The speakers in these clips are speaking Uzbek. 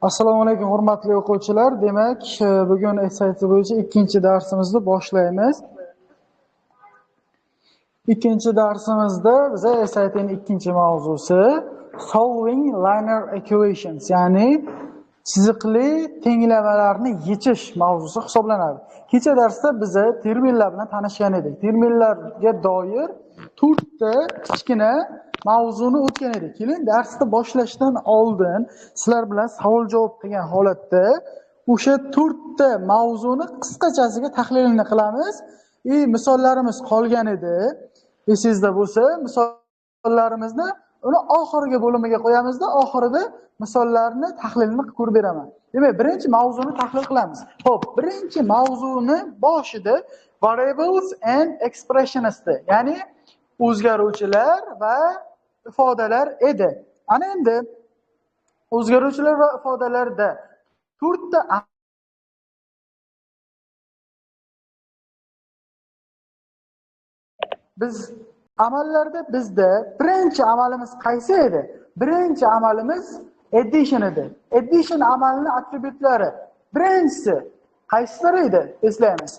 Assalomu alaykum hurmatli o'quvchilar. Demak, bugun SAT bo'yicha ikkinchi darsimizni boshlaymiz. Ikkinchi darsimizda biza SATning ikkinchi mavzusi solving linear equations, ya'ni chiziqli tenglamalarni yechish mavzusi hisoblanadi. Kecha darsda biza terminlar bilan tanishgan edik. Terminlarga doir 4 ta kichkina mavzuni o'tgan edik. Keling, darsni boshlashdan oldin sizlar bilan savol-javob qilgan holatda o'sha 4 ta mavzuni qisqachasiga tahlilini qilamiz. Misollarimiz qolgan edi. Esingizda bo'lsa, misollarimizni uni oxirgi bo'limiga qo'yamizda, oxirida misollarni tahlilini qilib ko'rib beraman. Demak, birinchi mavzuni tahlil qilamiz. Xo'p, birinchi mavzuni boshida variables and expressions, ya'ni o'zgaruvchilar va ifodalar edi. Ana endi o'zgaruvchilar va ifodalarda 4 ta amallarda bizda birinchi amalimiz qaysi edi? Birinchi amalimiz addition edi. Addition amalining attributlari birinchisi qaysidir edi? Eslaymiz.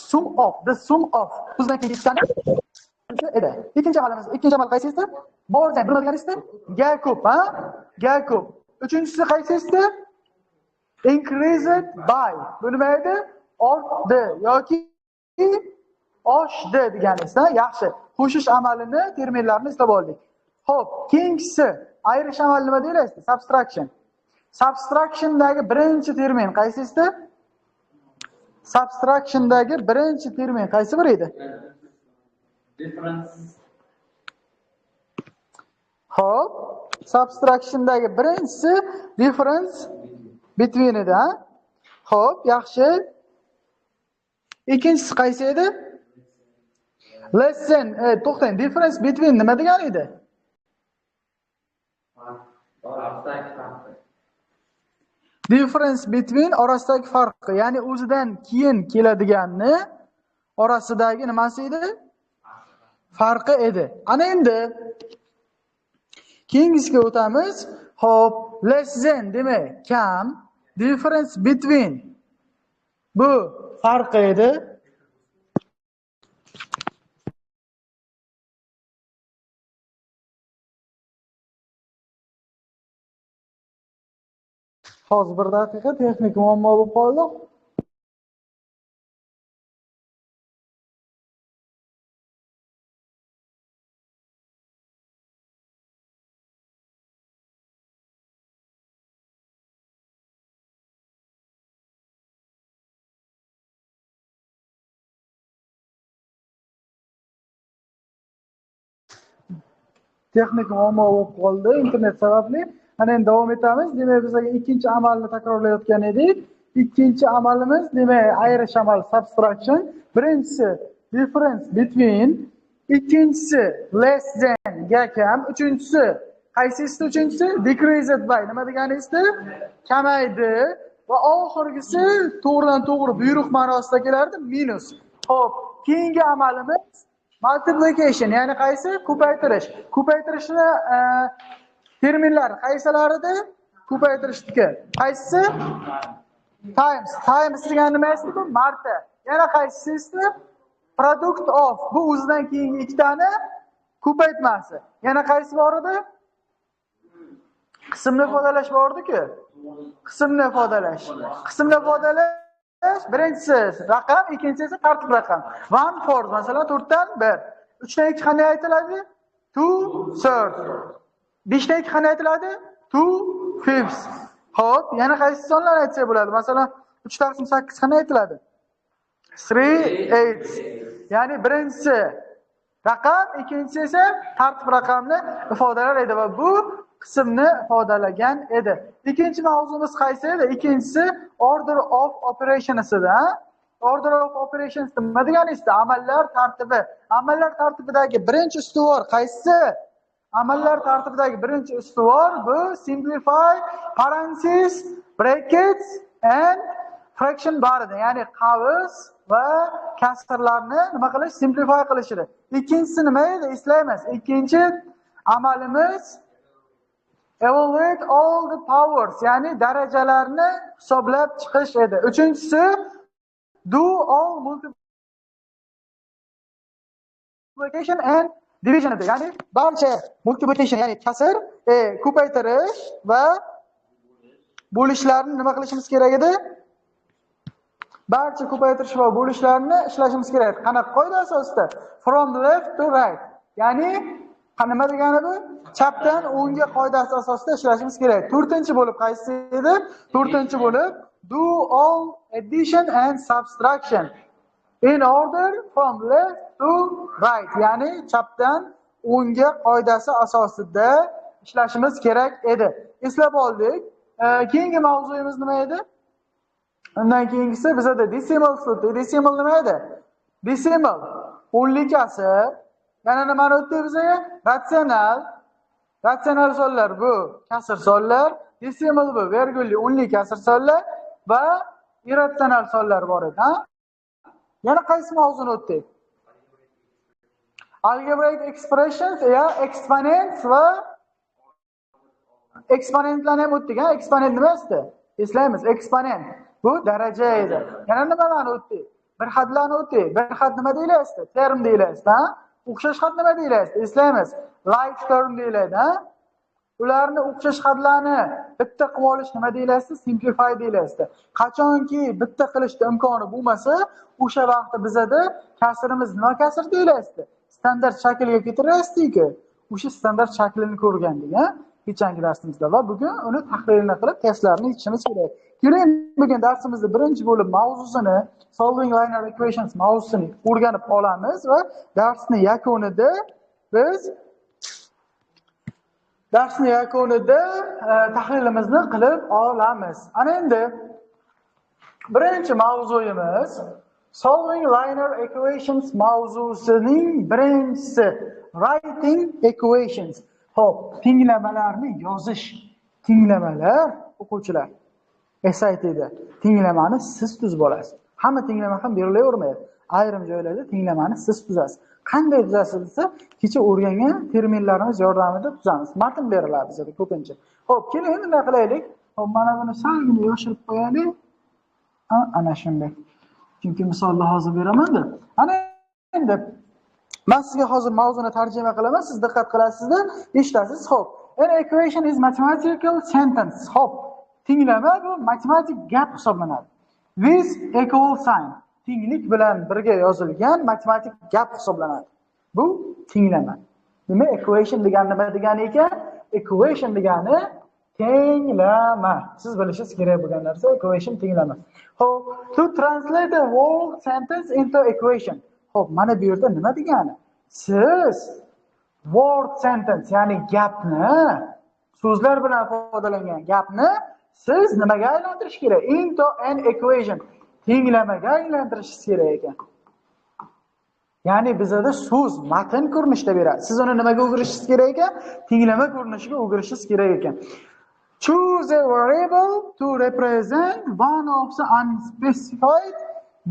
Sum of, the sum of. Bizdan kelgan edi. Ikkinchi amal qaysi edi? More than, nima degani edi? Ga ko'p, ha? Ga ko'p. Uchinchisi qaysi edi? Increased by. Bu nima edi? Ortdi yoki oshdi deganingizda, yaxshi. Qo'shish amalini, terminlarni eslab oldik. Xo'p, keyingisi ayirish amali nima deyiladi? Subtraction. Subtractiondagi birinchi termin qaysi edi? Subtractiondagi birinchi termin qaysi bir edi? Difference. Xo'p, subtractiondagi birinchisi difference between edi, ha? Xo'p, yaxshi. Ikkinchisi qaysi edi? Less than. To'xtang, difference between nima degani edi? Difference between orasidagi farqi, ya'ni o'zidan keyin keladiganni orasidagi nimasi edi? Farqi edi. Ana endi keyingisiga o'tamiz. Xo'p, less than demak kam, difference between bu farqi edi. Hozir bir daqiqa, texnik muammo bo'lib qoldi. Texnik muammo bo'lib qoldi internet sababli. Ana endi davom etamiz. Demak, biz ikkinchi amalni takrorlayotgan edik. Ikkinchi amalimiz demak ayirish amali subtraction. Birinchisi difference between, ikkinchisi less than ga kam, uchinchisi qaysisi? Uchinchisi decreased by. Nima deganingiz-da? Kamaydi va oxirgisi to'g'ridan to'g'ri buyruq ma'nosida kelardi, minus. Xo'p, keyingi amalimiz multiplication, ya'ni qaysi? Ko'paytirish. Ko'paytirishni terminlar qaysilar edi? Ko'paytirishniki qaysisi? Times. Times degani nima edi? Marta. Yana qaysisi? Product of. Bu o'zidan keyingi ikkitani ko'paytmasi. Yana qaysi bor edi? Qismni ifodalash bor edi-ku. Qismni ifodalash. Qismni ifodalash birinchisi raqam, ikkinchisi tartib raqam. 1/4, masalan 4 dan 1. 3 dan 2 qanday aytiladi? 2/3. 5 dan 2 qanday aytiladi? 2/5. Xo'p, yana qaysi sonlarni aytsak bo'ladi? Masalan 3 taqsim 8 qanday aytiladi? 3/8. Ya'ni birinchisi raqam, ikkinchisi esa tartib raqamni ifodalar edi va bu qismni ifodalagan edi. Ikkinchi mavzumiz qaysi edi? Ikkinchisi order of operations edi, ha? Order of operations nima deganingiz-da? Amallar tartibi. Amallar tartibidagi birinchi ustuvor qaysi? Amallar tartibidagi birinchi ustuvor bu simplify, parenthesis, brackets and fraction bar edi. Ya'ni qavs va kasrlarni nima qilish? Simplify qilish edi. Ikkinchisi nima edi? Eslaymiz. Ikkinchi amalimiz evaluate all the powers, ya'ni darajalarni hisoblab chiqish edi. Uchinchisi do all multiplication and division edi. Ya'ni barcha multiplication, ya'ni kasr, ko'paytirish va bo'lishlarni nima qilishimiz kerak edi? Barcha ko'paytirish va bo'lishlarni ishlashimiz kerak. Qanaqa qoida asosida? From left to right. Ya'ni nima degani bu? Chapdan o'ngga qoidasi asosida ishlashimiz kerak. To'rtinchi bo'lib qaysi edi? To'rtinchi bo'lib do all addition and subtraction in order from left to right. Ya'ni chapdan o'ngga qoidasi asosida ishlashimiz kerak edi. Eslab oldik. Keyingi mavzuyimiz nima edi? Undan keyingisi bizda decimal o'tdi. Decimal nima edi? Decimal o'nlik kasr. Yana nimani o'tdi bizga? Ratsional sonlar bu kasr sonlar, decimal bu vergulli o'nlik kasr sonlar va irratsional sonlar bor edi, ha? Yana qaysi mavzuni o'tdik? Algebraic expressions, exponents va eksponentlarni ham o'tdik, ha? Eksponent nima edi? Eslaymiz, eksponent bu daraja edi. Yana nimalarni o'tdik? Bir xatlarni o'tdik. Bir xat nima deyiladi? Term deyiladi, ha? O'xshash xat nima deyiladi? Eslaymiz, like term deyiladi, ha? Ularni o'xshash xatlarni bitta qilib olish nima deyiladi? Simplify deyiladi. Qachonki bitta qilishda imkoni bo'lmasa, o'sha vaqtda bizada kasrimiz nima kasr deyiladi? Standart shaklga keltirasizki, o'sha standart shaklini ko'rgandik, ha? Kechagi darsimizda va bugun uni tahlilini qilib testlarni yechishimiz kerak. Keling, bugun darsimizda birinchi bo'lib mavzusini, solving linear equations mavzusini o'rganib olamiz va darsning yakunida biz tahlilimizni qilib olamiz. Ana endi birinchi mavzuyimiz solving linear equations mavzusining birinchisi writing equations. Xo'p, tenglamalarni yozish. Tenglamalar o'quvchilar SATda tenglamani siz tuzib olasiz. Hamma tenglama ham berilavermaydi. Ayrim joylarda tenglamani siz tuzasiz. Qanday tuzasiz desa, kecha o'rgangan terminlarimiz yordamida tuzamiz. Matn beriladi bizga ko'pincha. Xo'p, keling endi nima qilaylik? Xo'p, mana buni salgina yoshirib qo'yaylik. Ana shunday. Chunki misolni hozir beraman-da. Ana endi men sizga hozir mavzuni tarjima qilaman, siz diqqat qilasizda, eshitasiz. Xo'p, an equation is mathematical sentence. Xo'p, tenglama bu matematik gap hisoblanadi. With equal sign. Tenglik bilan birga yozilgan matematik gap hisoblanadi. Bu tenglama. Nima equation degani nima degani ekan? Equation degani tenglama. Siz bilishingiz kerak bo'lgan narsa equation tenglama. Xo'p, to translate a whole sentence into equation. Xo'p, mana bu yerda nima degani? Siz word sentence, ya'ni gapni, so'zlar bilan ifodalangan gapni siz nimaga aylantirish kerak? Into an equation. Tenglamaga aylantirishingiz kerak ekan. Ya'ni bizda so'z matn ko'rinishida beradi. Siz uni nimaga o'girishingiz kerak ekan? Tenglama ko'rinishiga o'girishingiz kerak ekan. Choose a variable to represent one of the unspecified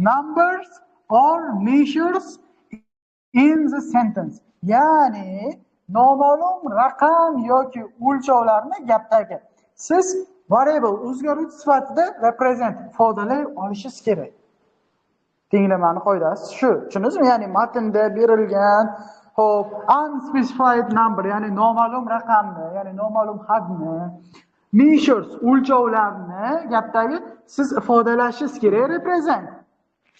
numbers or measures in the sentence. Ya'ni noma'lum raqam yoki o'lchovlarni gapdagi siz variable o'zgaruvchi sifatida represent ifodalay olishingiz kerak. Tenglamani qoidasi shu. Tushundingizmi? Ya'ni matnda berilgan hop unspecified number, ya'ni noma'lum raqamni, ya'ni noma'lum hadni, measures o'lchovlarni gapdagi siz ifodalashingiz kerak, represent.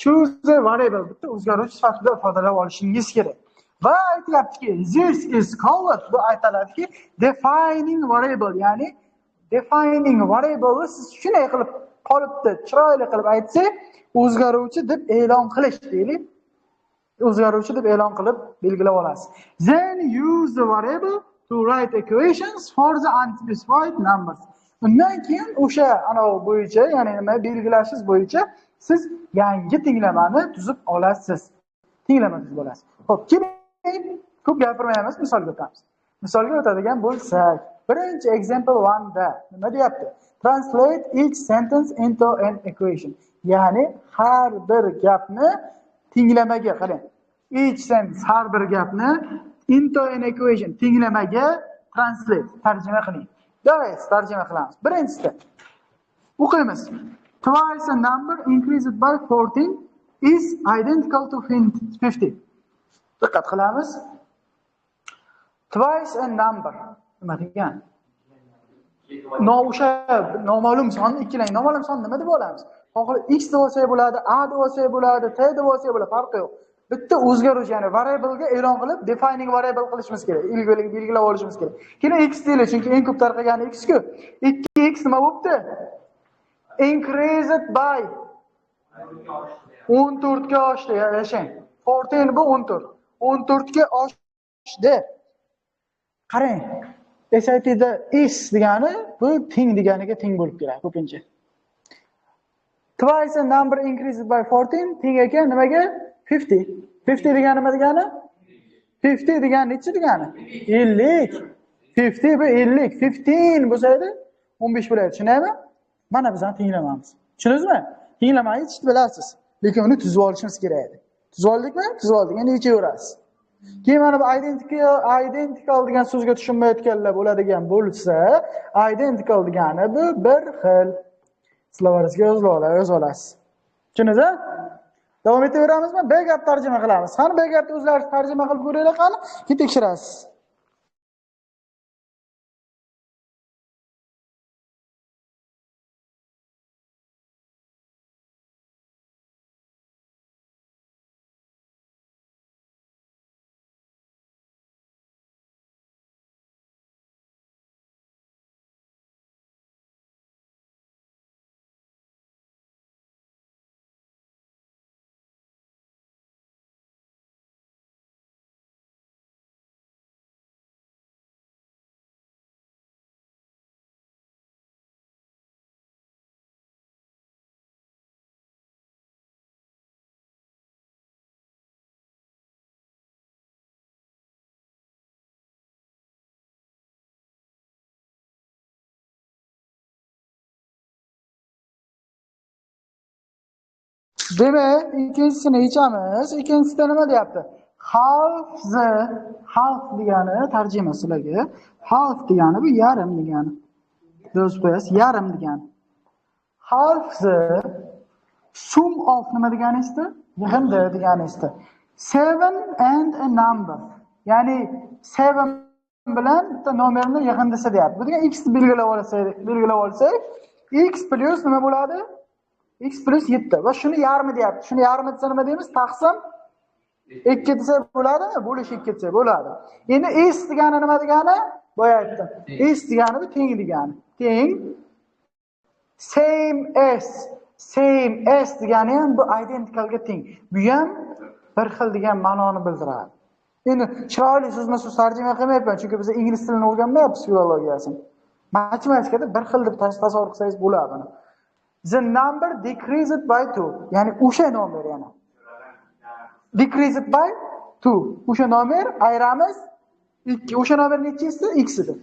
Choose a variable, bitta o'zgaruvchi sifatida ifodalab olishingiz kerak. Va aytyaptiki, this is called, bu aytiladiki, defining variable, ya'ni defining variable siz shunday qilib qolibdi, chiroyli qilib aytsak, o'zgaruvchi deb e'lon qilish deylik. O'zgaruvchi deb e'lon qilib belgilab olasiz. Then use the variable to write equations for the unspecified numbers. Undan keyin o'sha anov bo'yicha, ya'ni nima belgilashingiz bo'yicha siz yangi tenglamani tuzib olasiz. Tenglama tuzib olasiz. Xo'p, keling, ko'p gapirmaymiz, misolga o'tamiz. Misolga o'tadigan bo'lsak, birinchi example 1 da nima deyapti? Translate each sentence into an equation. Ya'ni har bir gapni tenglamaga qarang. Each sentence har bir gapni into an equation tenglamaga translate tarjima qiling. Davay tarjima qilamiz. Birinchisi o'qiymiz. Twice a number increased by 14 is identical to 50. Diqqat qilamiz. Twice a number nima degan? O'sha noma'lum sonni ikkilang. Noma'lum son nima deb olamiz? Xo'sh, x deb olsak bo'ladi, a deb olsak bo'ladi, t deb olsak bo'ladi, farqi yo'q. Bitta o'zgaruvchi, ya'ni variable ga e'lon qilib, defining variable qilishimiz kerak. Belgilab olishimiz kerak. Keyin x deylik, chunki eng ko'p tarqagani x-ku. 2x nima bo'libdi? Increased by 14 ga oshdi, yashang. 14 bu 14. 14 ga oshdi. Qarang. SATda is degani bu teng deganiga teng bo'lib keladi ko'pincha. Twice a number increased by 14 teng ekan nimaga? 50. 50 degani nima degani? 50 degani nechi degani? 50. 50 bu 50. 15 bo'lsa edi 15 bo'ladi. Tushunaymi? Mana biz ham tenglamamiz. Tushundingizmi? Tenglamani hech bilasiz. Lekin uni tuzib olishimiz kerak edi. Tuzib oldikmi? Tuzib oldik. Endi yechaverasiz. Keyin mana bu identical degan so'zga tushunmayotganlar bo'ladigan bo'lsa, identical degani bu bir xil. Slovarizga yo'z olasiz. Tushundingizmi? Davom etaveramizmi? B gap tarjima qilamiz. Qani B gapni o'zlaringiz tarjima qilib ko'ringlar qani? Keyin tekshirasiz. Demak, ikkinchisini yechamiz. Ikkinchisida nima deyapti? Half degani tarjima sizlarga. Half degani bu yarim degani. Yozib qo'yasiz, yarim degani. Half the sum of nima degani edi? Yig'indi degani edi. 7 and a number. Ya'ni 7 bilan bitta nomerni yig'indisi deyapti. Bu degan x ni belgilab olsak, x plus nima bo'ladi? X plus 7 va shuni yarmi deyapti. Shuni yarmi desa nima deymiz? Taqsim 2 desa bo'ladimi? Bo'lish 2 desa bo'ladi. Endi s degani nima degani? Boya aytdim. S degani bu teng degani. Teng. Same as degani ham bu identicalga teng. Bu ham bir xil degan ma'noni bildiradi. Endi chiroyli so'zma-so'z tarjima qilmayapman, chunki biz ingliz tilini o'rganmayapmiz filologiyasini. Matematikada bir xil deb tasavvur qilsangiz bo'ladi. The number decreased by 2. Ya'ni o'sha nomer yana. Decreased by 2. O'sha nomer ayramiz 2. O'sha nomer nechisi? X edi.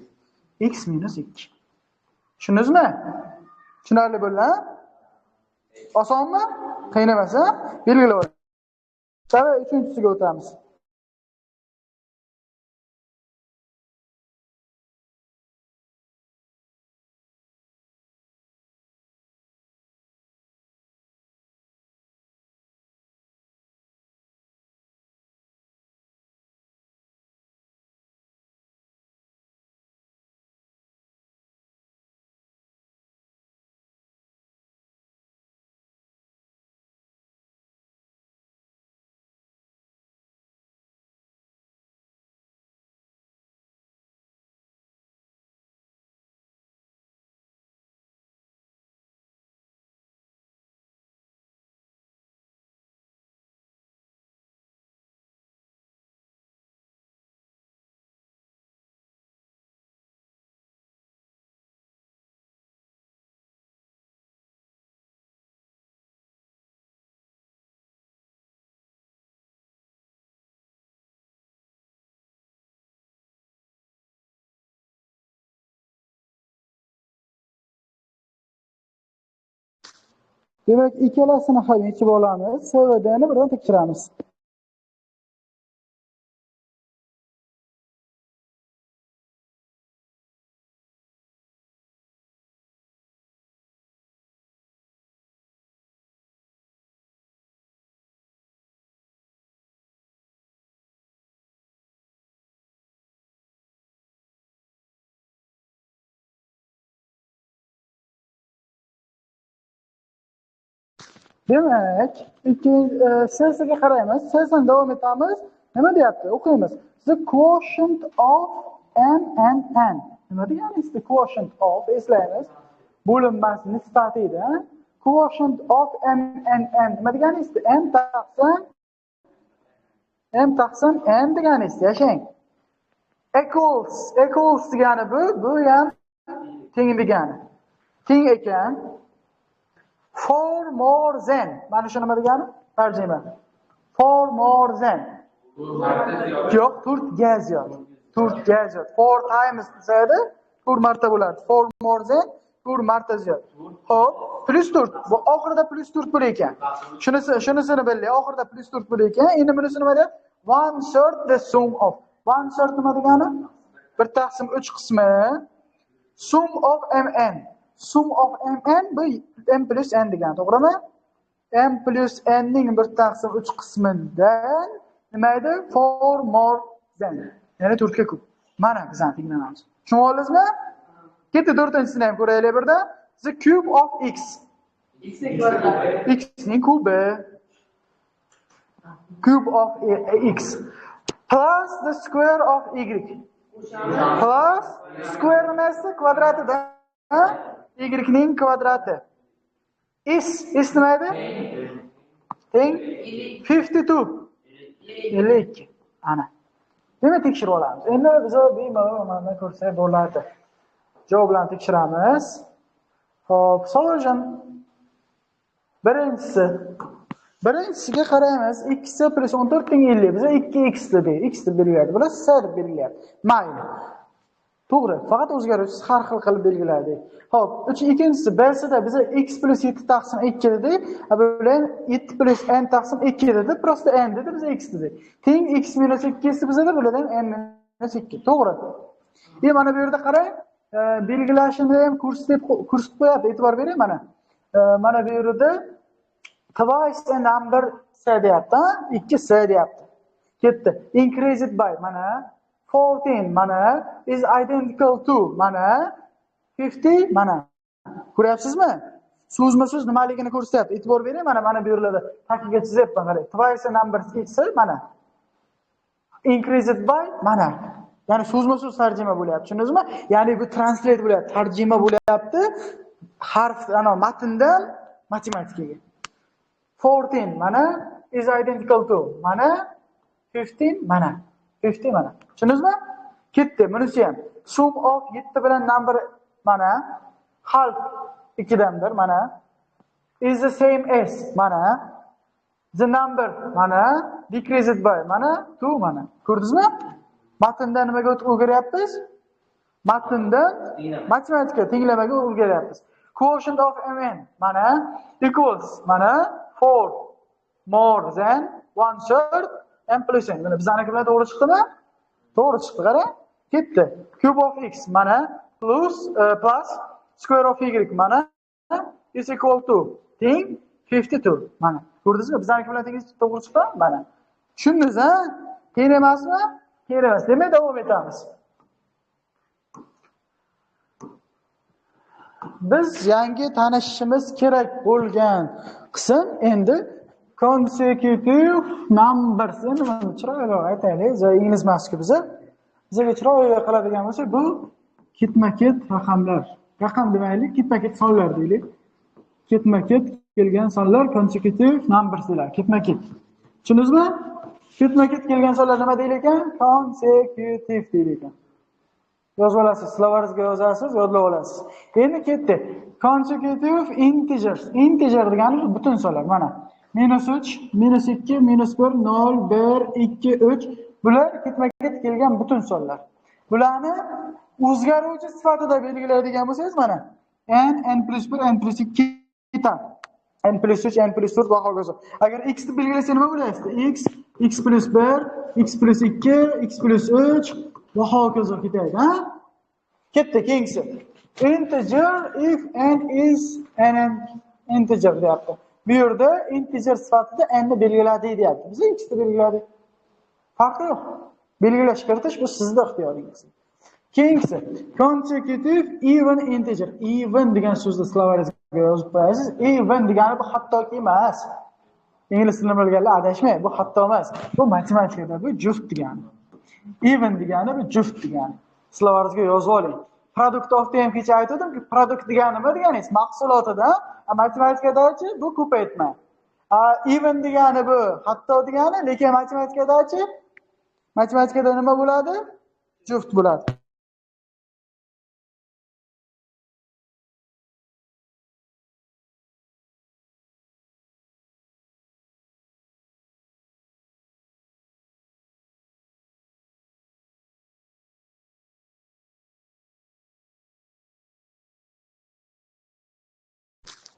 X minus 2. Tushundingizmi? Tushunarli bo'ldi? Osonmi? Qiyin emas, ha? Belgilab oling. Davay, uchinchisiga o'tamiz. Demak, ikkalasini ham yechib olamiz. S va D ni birdan tekshiramiz. Demak, sesiga qaraymiz. Sesini davom etamiz. Nima deyapti? O'qiymiz. The quotient of m and n. Nima degani? The quotient of eslaymiz. Bo'linmasi nisbati edi. Quotient of m and n. Nima degani? M taqsim n degani yashang. Equals degani bu ham teng degani. Teng ekan. For more than. Mana shu nima degani? Tarjima. For more than. Yo'q, to'rtga ziyod. For times desaydi, 4 marta bo'ladi. For more than 4 marta ziyod. Xo'p, +4. Bu oxirida +4 bo'lar ekan. Shunisini bildik. Oxirida +4 bo'lar ekan. Endi bunisi nima deyapti? 1/3 the sum of. 1/3 nima degani? 1/3 qismi sum of mn. Sum of mn bu m plus n degani, to'g'rimi? M plus n ning 1/3 qismidan nima edi? 4 more than. Ya'ni 4 ga ko'p. Mana bizning tinglanamiz. Tushunib oldingizmi? Ketdi 4-chisini ham ko'raylik birda. The cube of x. X ning kubi. Cube of x plus the square of y. Plus square nimasi? Kvadratida. Y ning kvadrati. Is nima edi? Teng 52. 52. Ana. Demak, tekshirib olamiz. Endi biz bemalol mana ko'rsak bo'ladi. Javoblarni tekshiramiz. Xo'p, solution. Birinchisiga qaraymiz. 2 plus 14 teng 50. Biz 2x dedik. X deb belgilaydi. Bular s deb belgilaydi. Mayli. To'g'ri, faqat o'zgaruvsiz har xil qilib belgiladik. Xo'p, ikkinchisi B-sida biz x plus 7 taqsim 2 dedik. Bular 7 plus n taqsim 2 dedi. Prosta n dedi, biz x dedik. Teng x minus 2 esi bizda bulardan n minus 2. To'g'ri. Mana bu yerda qarang, belgilashini ham ko'rsatib qo'yapti. E'tibor bering mana. Mana bu yerda twice a number s deyapti, 2s deyapti. Ketdi. Increased by mana 14 mana is identical to mana 50 mana. Ko'ryapsizmi? So'zma-so'z nimaligini ko'rsatyapti. E'tibor bering, mana bu yerlarda taqiqga chizyapman, qarang. Twice a number x mana. Increased by mana. Ya'ni so'zma-so'z tarjima bo'lyapti. Tushundingizmi? Ya'ni bu translate bo'lyapti, tarjima bo'lyapti. Harf, matndan matematikaga. 14 mana is identical to mana 15 mana. 50 mana. Tushundingizmi? Ketdi. Bunisi ham sum of 7 bilan number mana half 2 dan 1 mana is the same as mana the number mana decreased by mana 2 mana. Ko'rdingizmi? Matnda nimaga o'rganyapmiz? Matnda matematika tenglamaga o'rganyapmiz. Quotient of mn mana equals mana 4 more than 1/3 m plus n. Mana bizaniki bilan to'g'ri chiqdimi? To'g'ri chiqdi, qarang. Ketdi. Cube of x mana plus square of y mana is equal to teng 52 mana. Ko'rdingizmi? Bizaniki bilan tengiz to'g'ri chiqdi? Mana. Tushundingiz, ha? Qiyin emasmi? Qiyin emas. Demak, davom etamiz. Biz yangi tanishishimiz kerak bo'lgan qism endi consecutive numbers. Endi mana chiroyli aytaylik, ingliz emas-ku bizga chiroyli qiladigan bo'lsa, bu ketma-ket raqamlar. Raqam demaylik, ketma-ket sonlar deylik. Ketma-ket kelgan sonlar consecutive numbers deyiladi. Ketma-ket. Tushundingizmi? Ketma-ket kelgan sonlar nima deyil ekan? Consecutive deyil ekan. Yozib olasiz, slovaringizga yozasiz, yodlab olasiz. Endi ketdi. Consecutive integers. Integer degani butun sonlar mana. -3, -2, -1, 0, 1, 2, 3 bular ketma-ket kelgan butun sonlar. Bularni o'zgaruvchi sifatida belgilaydigan bo'lsangiz mana n+1, n+2 ketadi. n plus 3, n plus 4 va hokazo. Agar x ni belgilasa nima bo'layapti? X plus 1, x plus 2, x plus 3 va hokazo ketadi, ha? Ketdi keyingisi. Integer if n is an integer deyapti. Bu yerda integer sifatida n ni belgiladi deyapti. Biz x ni belgiladik. Farqi yo'q. Belgilash kiritish bu sizning ixtiyoringiz. Keyingisi consecutive even integer. Even degan so'zni slovarizmga yozib qo'yasiz. Even degani bu hattoki emas. Ingliz tilini bilganlar adashmang, bu hatto emas. Bu matematikada bu juft degani. Even degani bu juft degani. Slovarizmga yozib oling. Product of ham kecha aytdim-ki, product degani nima deganingiz? Mahsulotida, matematikadachi bu ko'paytma. Even degani bu hatto degani, lekin matematikada nima bo'ladi? Juft bo'ladi.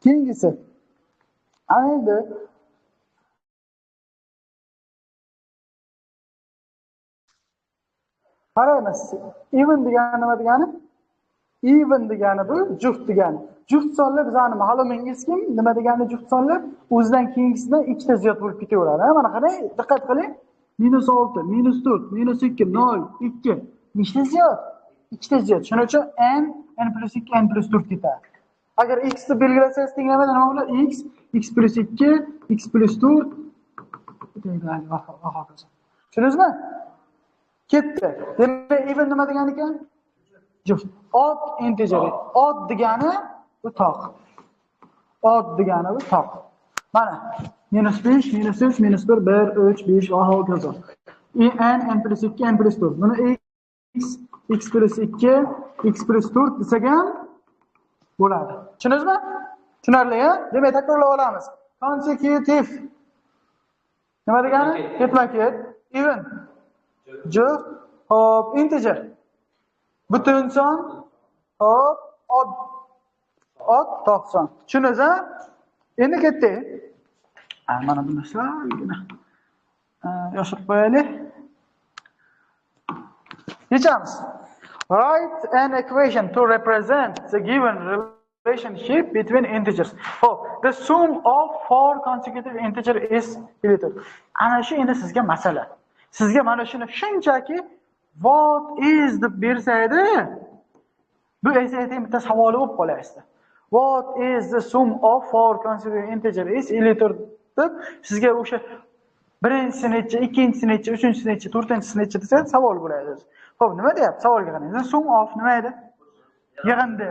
Keyingisi. Endi qaraymiz. Even degani nima degani? Even degani bu juft degani. Juft sonlar bizani ma'lumingizki, nima degani juft sonlar? O'zidan keyingisidan ikkita ziyod bo'lib ketaveradi. Mana qarang, diqqat qiling. -6, -4, -2, 0, 2. Nechta ziyod? Ikkita ziyod. Shuning uchun n plus 2, n plus 4 ketadi. Agar x ni belgilasangiz tenglamada nima bo'ladi? X plus 2, x plus 4 tushundingizmi? Ketdi. Demak, even nima degani ekan? Juft. Odd integer. Odd degani bu toq. Odd degani bu toq. Mana -5, -3, -1, 1, 3, 5 va hokazo. n plus 2, n plus 4. Buni x plus 2, x plus 4 desak ham bo'ladi. Tushundingizmi? Tushunarli-a? Demak, takrorlab olamiz. Consecutive. Nima degani? Ketma-ket. Even. Juft. Hop, integer. Butun son. Hop, odd toq son. Tushundingiz-a? Endi ketdik. Mana bu narsalarni yozib qo'yaylik. Yechamiz. Write an equation to represent the given relationship between integers. The sum of 4 consecutive integers is equal. Ana shu endi sizga masala. Sizga mana shuni shunchaki what is deb bersaydi, bu SAT bitta savoli bo'lib qolayapti. What is the sum of 4 consecutive integers is equal deb sizga o'sha birinchisi necha, ikkinchisi necha, uchinchisi necha, to'rtinchisi necha desa savol bo'ladi. Xo'p, nima deyapti? Savolga qarang. Sum of nima edi? Yig'indi.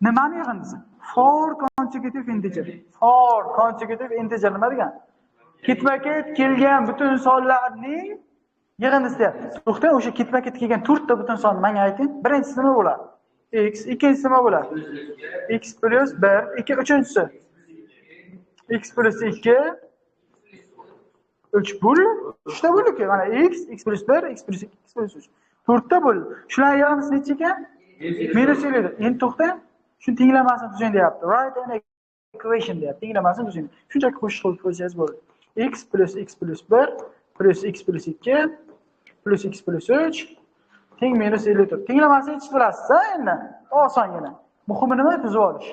Nimani yig'indisi? 4 consecutive integer. 4 consecutive integer nima degani? Ketma-ket kelgan butun sonlarning yig'indisi deyapti. To'xtang, o'sha ketma-ket kelgan 4 ta butun sonni menga ayting. Birinchisi nima bo'ladi? X, ikkinchisi nima bo'ladi? X plus 1, 2, uchinchisi. X plus 2 3 bo'l, 3 ta bo'ldi-ku. Mana x plus 1, x plus 2, x plus 3. 4 ta bo'ldi. Shularning yig'indisi necha ekan? -7. Endi to'xtang. Shuni tenglamasini tuzing deyapti. Write an equation deyapti. Tenglamasini tuzing. Shunchaki qo'shib qo'ysangiz bo'ladi. X plus 1 plus x plus 2 plus x plus 3 teng -54. Tenglamasini hech bilasiz-a endi? Osongina. Muhimi nima? Tuzib olish.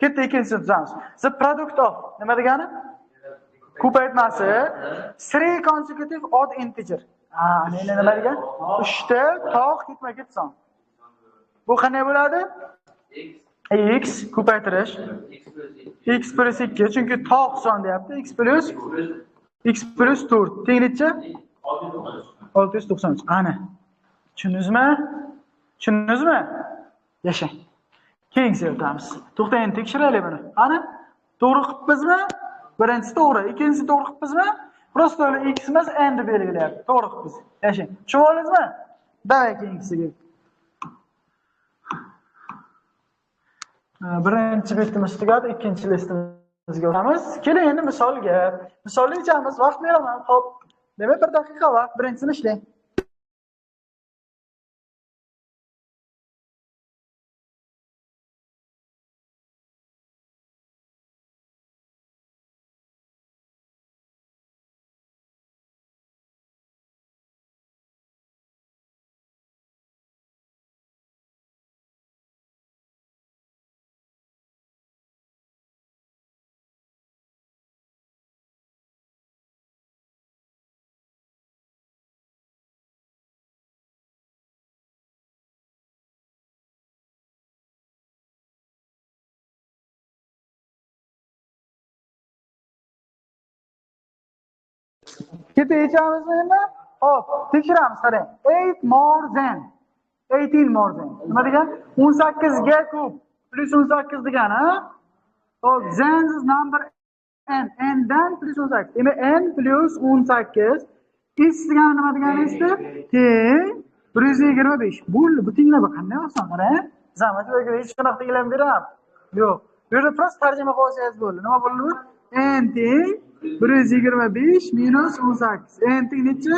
Katta ikkinchisini tuzamiz. The product of nima degani? Ko'paytmasi 3 consecutive odd integer. Endi nima degan? 3 ta toq ketma-ket son. Bu qanday bo'ladi? X ko'paytirish x plus 2 chunki toq son deyapti. X plus 4 teng necha? 693. Ana. Tushundingizmi? Tushundingizmi? Yashang. Keyingisiga o'tamiz. To'xtang, endi tekshiraylik buni. Ana, to'g'ri qilibmizmi? Birinchisi to'g'ri, ikkinchisi to'g'ri qilibmizmi? Prosta x emas, n deb belgilayapti. To'g'ri qilibmiz. Yashang. Tushunib oldingizmi? Davay keyingisiga. Birinchi betimiz tugadi, ikkinchi listimizga o'tamiz. Keling endi misolga. Misolni yechamiz, vaqt beraman. Xo'p. Demak, 1 daqiqa vaqt, birinchisini ishlang. Ketayotganmizmi endi? Hop, tekshiramiz, qarang. 8 more than 18 more than. Nima degan? 18 ga ko'p plus 18 degani, ha? Hop, than is number n dan plus 18. Demak, n plus 18 is degani nima degani esa? Teng 125. Bo'ldi, bu tenglab qanday oson, qarang. Zamat yo'q, hech qanaqa tenglab beramiz. Yo'q. Bu yerda prosta tarjima qilsangiz bo'ldi. Nima bo'ldi bu? N teng 125 minus 18. N teng necha?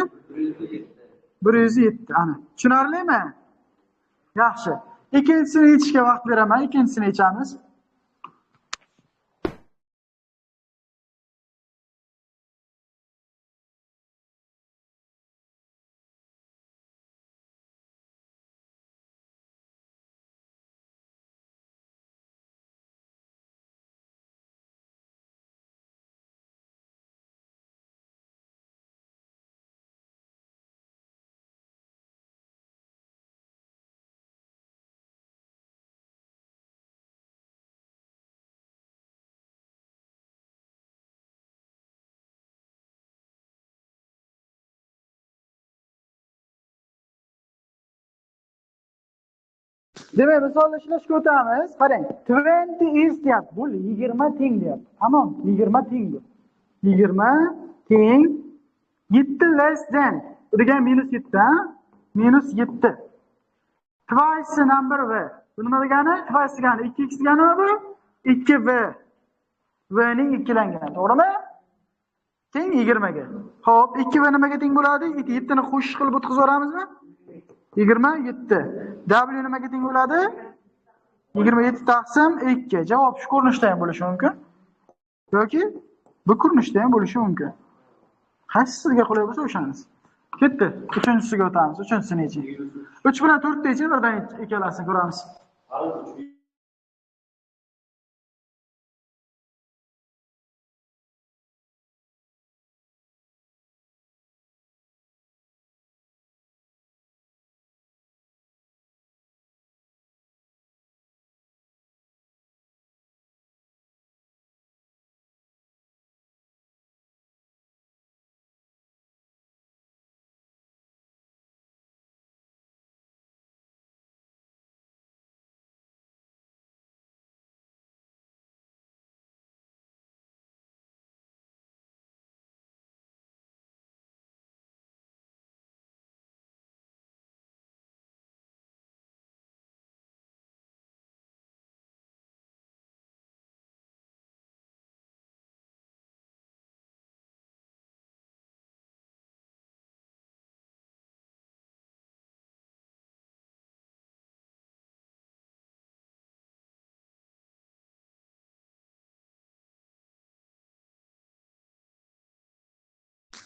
107. Ana. Tushunarlimi? Yaxshi. Ikkinchisini yechishga vaqt beraman. Ikkinchisini yechamiz. Demak, misolni ishlashga o'tamiz. Qarang, 20 is deyapti. Bu 20 teng deyapti. Tamom, 20 teng bu. 20 teng 7 less than. Bu degan minus 7, ha? Minus 7. Twice number v. Bu nima degani? Twice degani 2x degani bu? 2v. V ning ikkilangani, to'g'rimi? Teng 20 ga. Xo'p, 2v nimaga teng bo'ladi? 7 ni qo'shish qilib o'tkazib yuboramizmi? 27. W nimaga teng bo'ladi? 27 taqsim 2. Javob shu ko'rinishda ham bo'lishi mumkin. Yoki bu ko'rinishda ham bo'lishi mumkin. Qaysi sizga qulay bo'lsa o'shanisi. Ketdi. Uchinchisiga o'tamiz. Uchinchisi necha? 3 bilan 4 necha? Birdan ikkalasini ko'ramiz.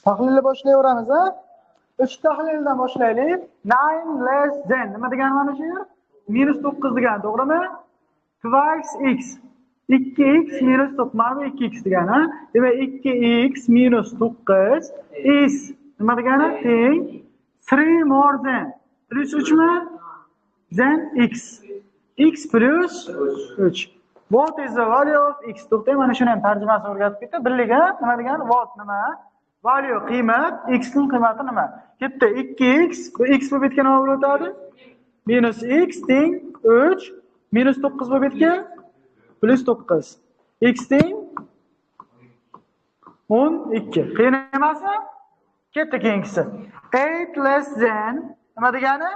Tahlilni boshlayveramiz, ha? 3 tahlildan boshlaylik. 9 less than. Nima degani mana shu yer? -9 degani, to'g'rimi? Twice x. 2x minus 9. Mana bu 2x degani, ha? Demak, 2x minus 9 is nima degani? Teng 3 more than. Plus 3 mi? Than x. X plus 3. What is the value of x? To'xtang, mana shuni ham tarjimasini o'rgatib ketdi. Birliga nima degani? What nima? Value qiymat, x ning qiymati nima? Ketdi 2x, bu x bo'lib ketgan nima bo'lib o'tadi? Minus x teng 3, minus 9 bo'lib ketgan plus 9. X teng 12. Qiyin emasmi? Ketdi keyingisi. 8 less than nima degani?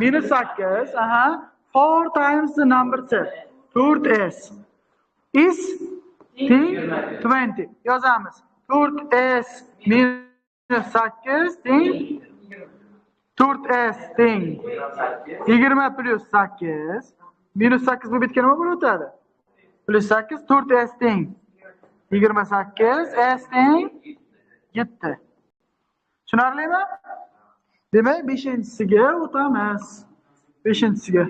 Minus 8, aha. 4 times the number 4s is teng 20. Yozamiz. 4s minus 8 teng 4s teng 20 plus 8 minus 8 bo'lib ketgan nima bo'lib o'tadi? Plus 8 4s teng 28 s teng 7. Tushunarlimi? Demak, 5-chisiga o'tamiz. 5-chisiga.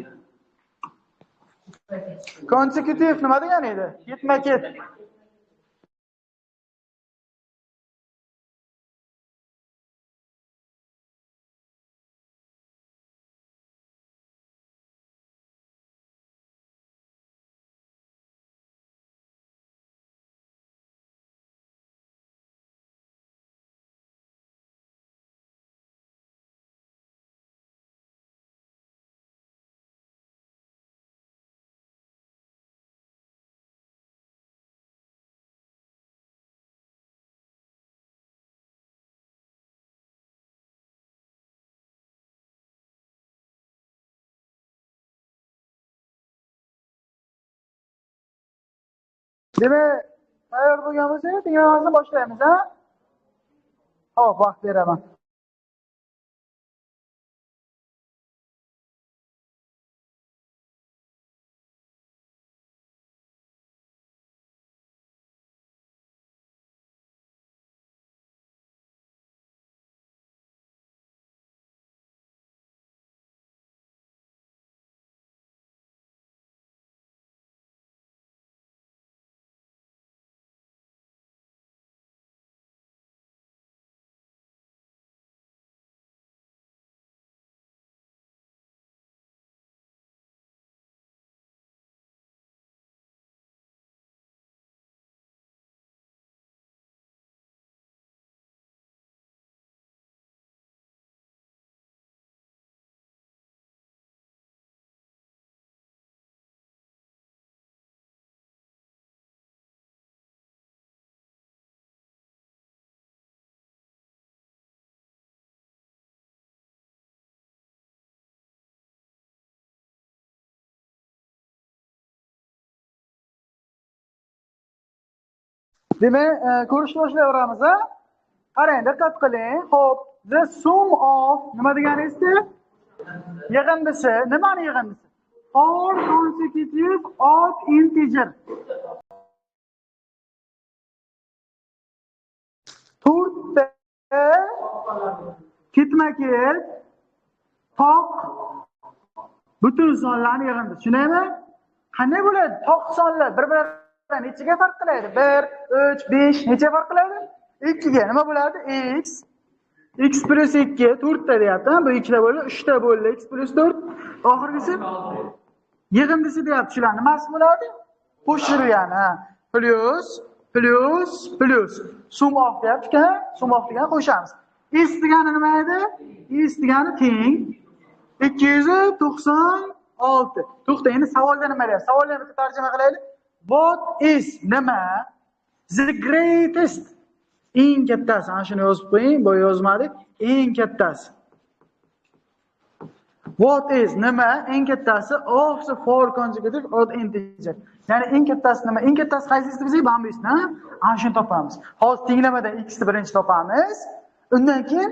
Consecutive nima degani edi? Ketma-ket. Demak, tayyor bo'lgan bo'lsangiz, tinglamasni boshlaymiz, ha? Xo'p, vaqt beraman. Demak, ko'rishni boshlayveramiz, ha? Qarang, diqqat qiling. Xo'p, the sum of nima deganingizda? Yig'indisi. Nimani yig'indisi? Four consecutive odd integer. To'rtta ketma-ket toq butun sonlarni yig'indisi. Tushunaymi? Qanday bo'ladi? Toq sonlar bir-biridan nechaga farq qiladi? 1, 3, 5 necha farq qiladi? 2 ga nima bo'ladi? X plus 2 4 ta deyapti. Bu 2 ta bo'ldi, 3 ta bo'ldi. X plus 4 oxirgisi yig'indisi deyapti. Shular nimasi bo'ladi? Qo'shilgan, ha. Plus sum of deyapti-ku. Sum of degan qo'shamiz. Is degani nima edi? Is degani teng 296. To'xta, endi savolda nima deyapti? Savolni bitta tarjima qilaylik. What is nima? The greatest. Eng kattasi. Ana shuni yozib qo'ying, bu yozmadik. Eng kattasi. What is nima? Eng kattasi of the four consecutive odd integer. Ya'ni eng kattasi nima? Eng kattasi qaysisi bizga bambusni, ha? Ana shuni topamiz. Hozir tenglamadan x ni birinchi topamiz. Undan keyin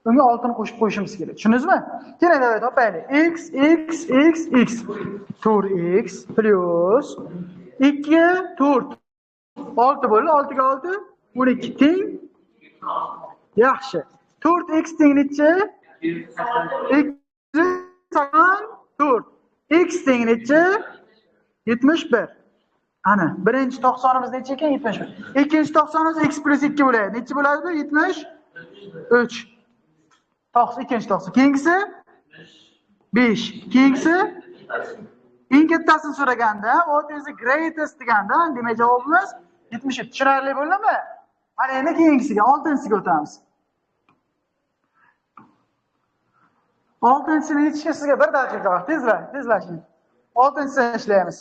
unga oltini qo'shib qo'yishimiz kerak. Tushundingizmi? Keling, davay topaylik. X 4x plus 2 4 6 bo'ldi. 6 ga 6 12 teng. Yaxshi. 4x teng necha? 4. X teng necha? 71. Ana, birinchi to'qsonimiz necha ekan? 71. Ikkinchi to'qsonimiz x plus 2 bo'ladi. Necha bo'ladi bu? 73. Ikkinchi to'qson. Keyingisi 5. Keyingisi eng kattasini so'raganda, what is the greatest deganda, demak javobimiz 73. Tushunarli bo'ldimi? Mana endi keyingisiga, 6-siga o'tamiz. 6-sini yechishga sizga 1 daqiqa vaqt. Tezlashing. 6-sini ishlaymiz.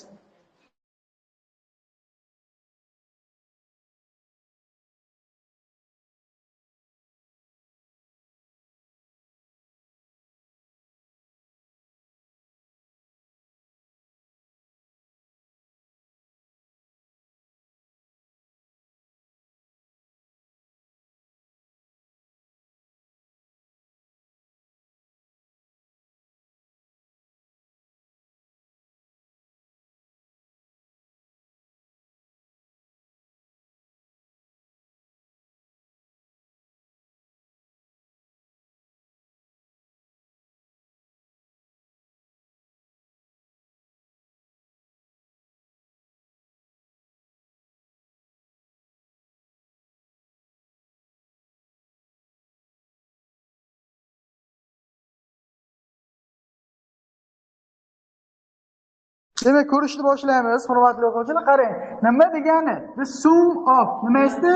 Demak, ko'rishni boshlaymiz, hurmatli o'quvchilar. Qarang, nima degani? The sum of nima esti?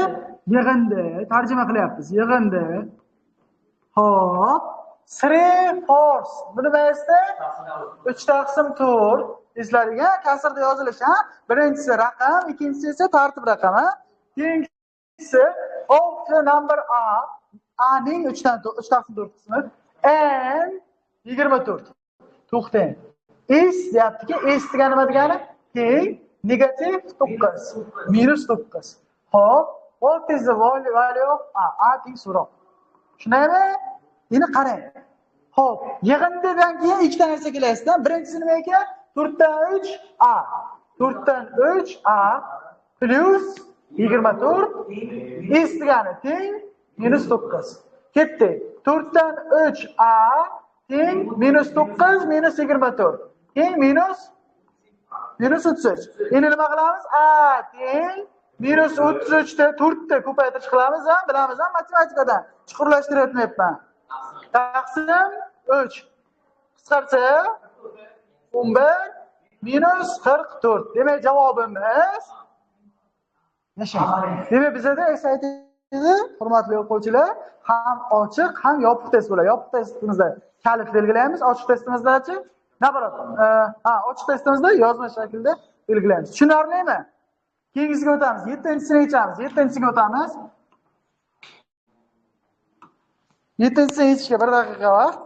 Yig'indi. Tarjima qilyapmiz. Yig'indi. Hop, 3/4. Bu nima esti? 3 taqsim 4. Esladigan kasrda yozilishi, ha? Birinchisi raqam, ikkinchisi esa tartib raqami. Keyingisi of the number a. A ning 3 taqsim 4 qismi and 24. To'xtang. S deyaptiki, S degani nima degani? Teng Negative 9. Minus 9. Hop, what is the value of A? A teng so'roq. Tushunaymi? Endi qarang. Hop, yig'indidan keyin ikkita narsa kelasizda. Birinchisi nima ekan? 4 dan 3 A. 4 dan 3 A plus 24 is degani teng minus 9. Ketdi. 4 dan 3 A teng minus 9 minus 24. Teng minus 33. Endi nima qilamiz? A teng minus 33 da 4 ta ko'paytirish qilamiz, bilamiz matematikadan. Chuqurlashtirib o'tmayapman. Taqsim 3. Qisqarsa 11 minus 44. Demak javobimiz yashang. Demak bizda esaytini hurmatli o'quvchilar, ham ochiq, ham yopiq test bo'ladi. Yopiq testimizda kalit belgilaymiz, ochiq testimizda-chi? Nabarat. Ochiq testimizda yozma shaklda belgilaymiz. Tushunarlimi? Keyingisiga o'tamiz. 7-sini yechamiz. 7-siga o'tamiz. 7-sini yechishga 1 daqiqa vaqt.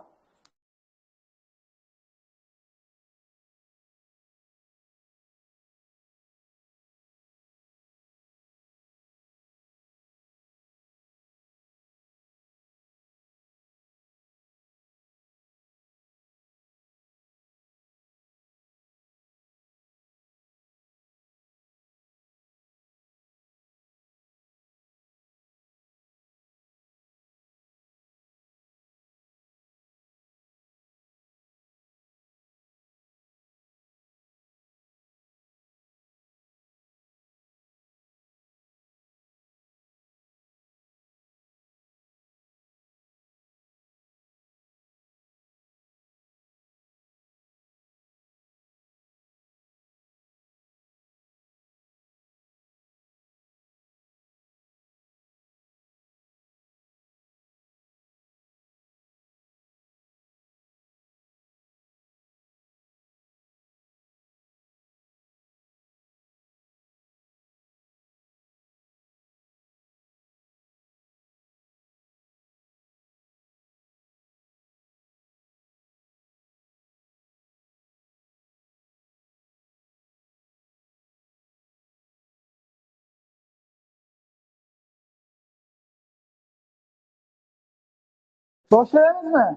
Boshlayamizmi?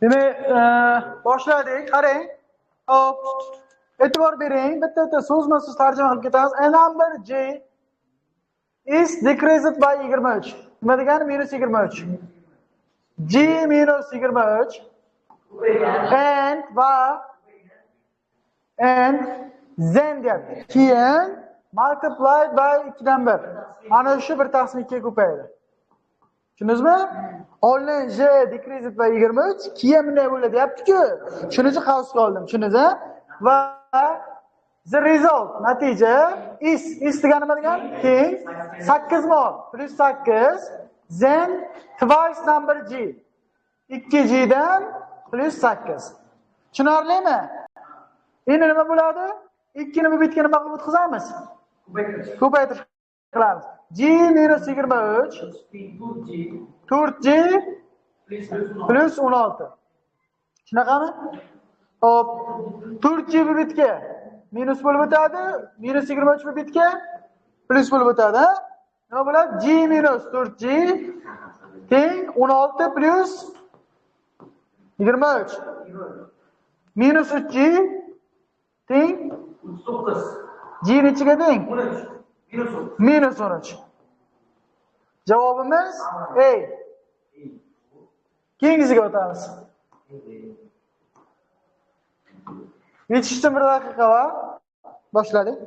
Demak, boshladik. Qarang. Hop. E'tibor bering. Bitta so'zma-so'z tarjima qilib ketamiz. A number J is decreased by 23. Nima degani? Minus 23. G minus 23 and then deyapti. Keyin multiplied by 2 dan 1. Ana shu 1 taqsim 2 ga ko'payadi. Tushundingizmi? Oldin J decreased by 23, keyin bunday bo'ladi deyapti-ku. Shuning uchun qavsga oldim. Tushundingizmi? Va the result, natija is degani nima degani? Teng 8 mol plus 8 then twice number G. 2G dan plus 8. Tushunarlimi? Endi nima bo'ladi? 2 ni bu bitga nima qilib o'tkazamiz? Ko'paytirish qilamiz. G minus 23 4G plus 16. Shunaqami? Hop. 4G bu bitga minus bo'lib o'tadi, minus 23 bu bitga plus bo'lib o'tadi. Nima bo'ladi? G minus 4G teng 16 plus 23. Minus 3G teng 9. G nechiga teng? 13. Minus 13. Javobimiz A. Keyingisiga o'tamiz. Yetishishda 1 daqiqa va boshladik.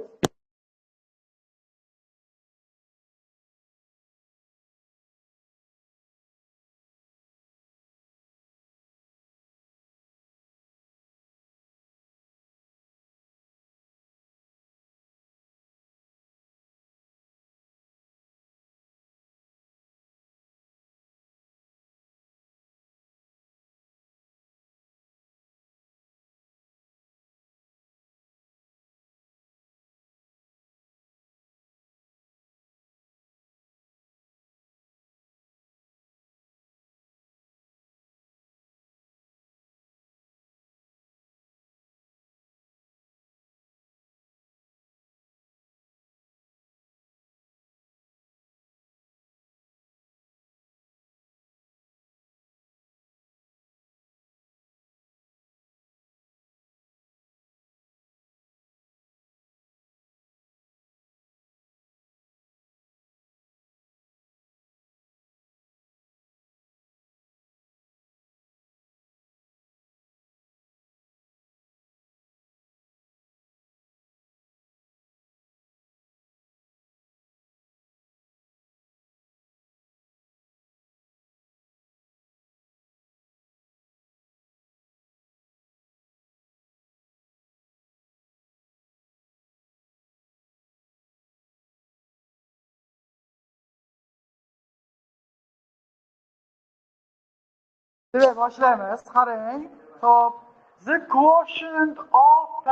Demak, boshlaymiz. Qarang. Xo'p. The quotient of P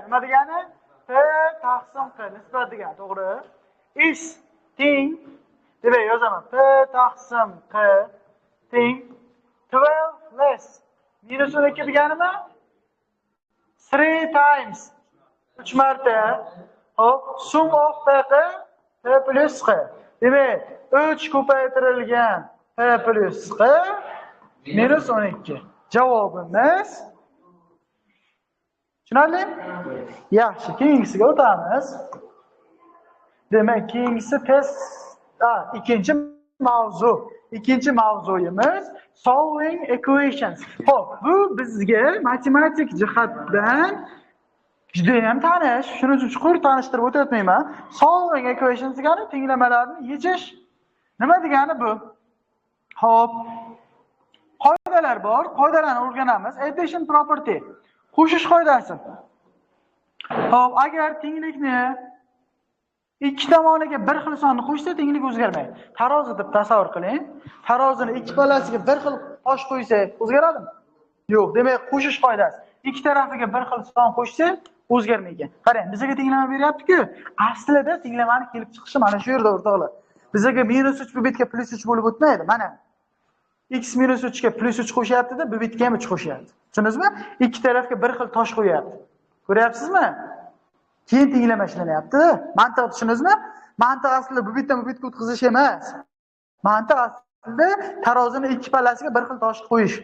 nima degani? P taqsim Q nisbat degani, to'g'ri? Is teng. Demak, yozaman. P taqsim Q teng 12 less. Minus 12 deganimi? 3 times 3 marta. Hop, sum of P plus Q. Demak, 3 ko'paytirilgan P plus Q minus 12. Javobimiz tushunarli? Yaxshi, keyingisiga o'tamiz. Demak, keyingisi test ikkinchi mavzu. Ikkinchi mavzuyimiz solving equations. Xo'p, bu bizga matematik jihatdan juda ham tanish. Shuning uchun chuqur tanishtirib o'tmayman. Solving equations degani tenglamalarni yechish. Nima degani bu? Xo'p, qoidalar bor. Qoidalarni o'rganamiz. Addition property. Qo'shish qoidasi. Xo'p, agar tenglikni ikki tomoniga bir xil sonni qo'shsa, tenglik o'zgarmaydi. Tarozi deb tasavvur qiling. Tarozini ikki pallasiga bir xil tosh qo'ysa, o'zgaradimi? Yo'q. Demak, qo'shish qoidasi. Ikki tarafiga bir xil son qo'shsa, o'zgarmaydi. Qarang, bizga tenglama beryapti-ku. Aslida tenglamani kelib chiqishi mana shu yerda, o'rtoqlar. Bizga -3 bu betga +3 bo'lib o'tmaydi. Mana x -3 ga +3 qo'shyapti-da, bu betga ham 3 qo'shyapti. Tushundingizmi? Ikki tarafga bir xil tosh qo'yapti. Ko'ryapsizmi? Keyin tenglama ishlanyapti. Mantiq tushundingizmi? Mantiq aslida bu betdan bu betga o'tkazish emas. Mantiq aslida tarozini ikki pallasiga bir xil tosh qo'yish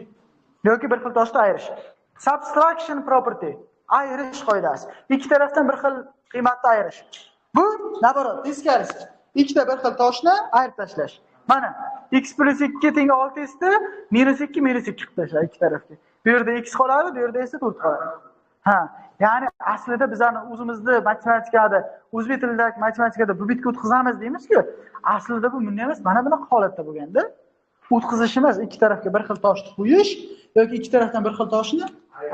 yoki bir xil toshni ayirish. Subtraction property, ayirish qoidasi. Ikki tarafdan bir xil qiymatni ayirish. Bu naborot teskarisi. Ikkita bir xil toshni ayirib tashlash. Mana x + 2 teng 6 esti, -2 -2 qilib tashlash ikki tarafga. Bu yerda x qoladi, bu yerda esa 4 qoladi. Ha, ya'ni aslida bizlarni o'zimizni matematikada, o'zbek tilidagi matematikada bu bitga o'tkazamiz deymiz-ku. Aslida bu bunday emas, mana bunaqa holatda bo'lganda o'tkazish emas, ikki tarafga bir xil toshni qo'yish yoki ikki tarafdan bir xil toshni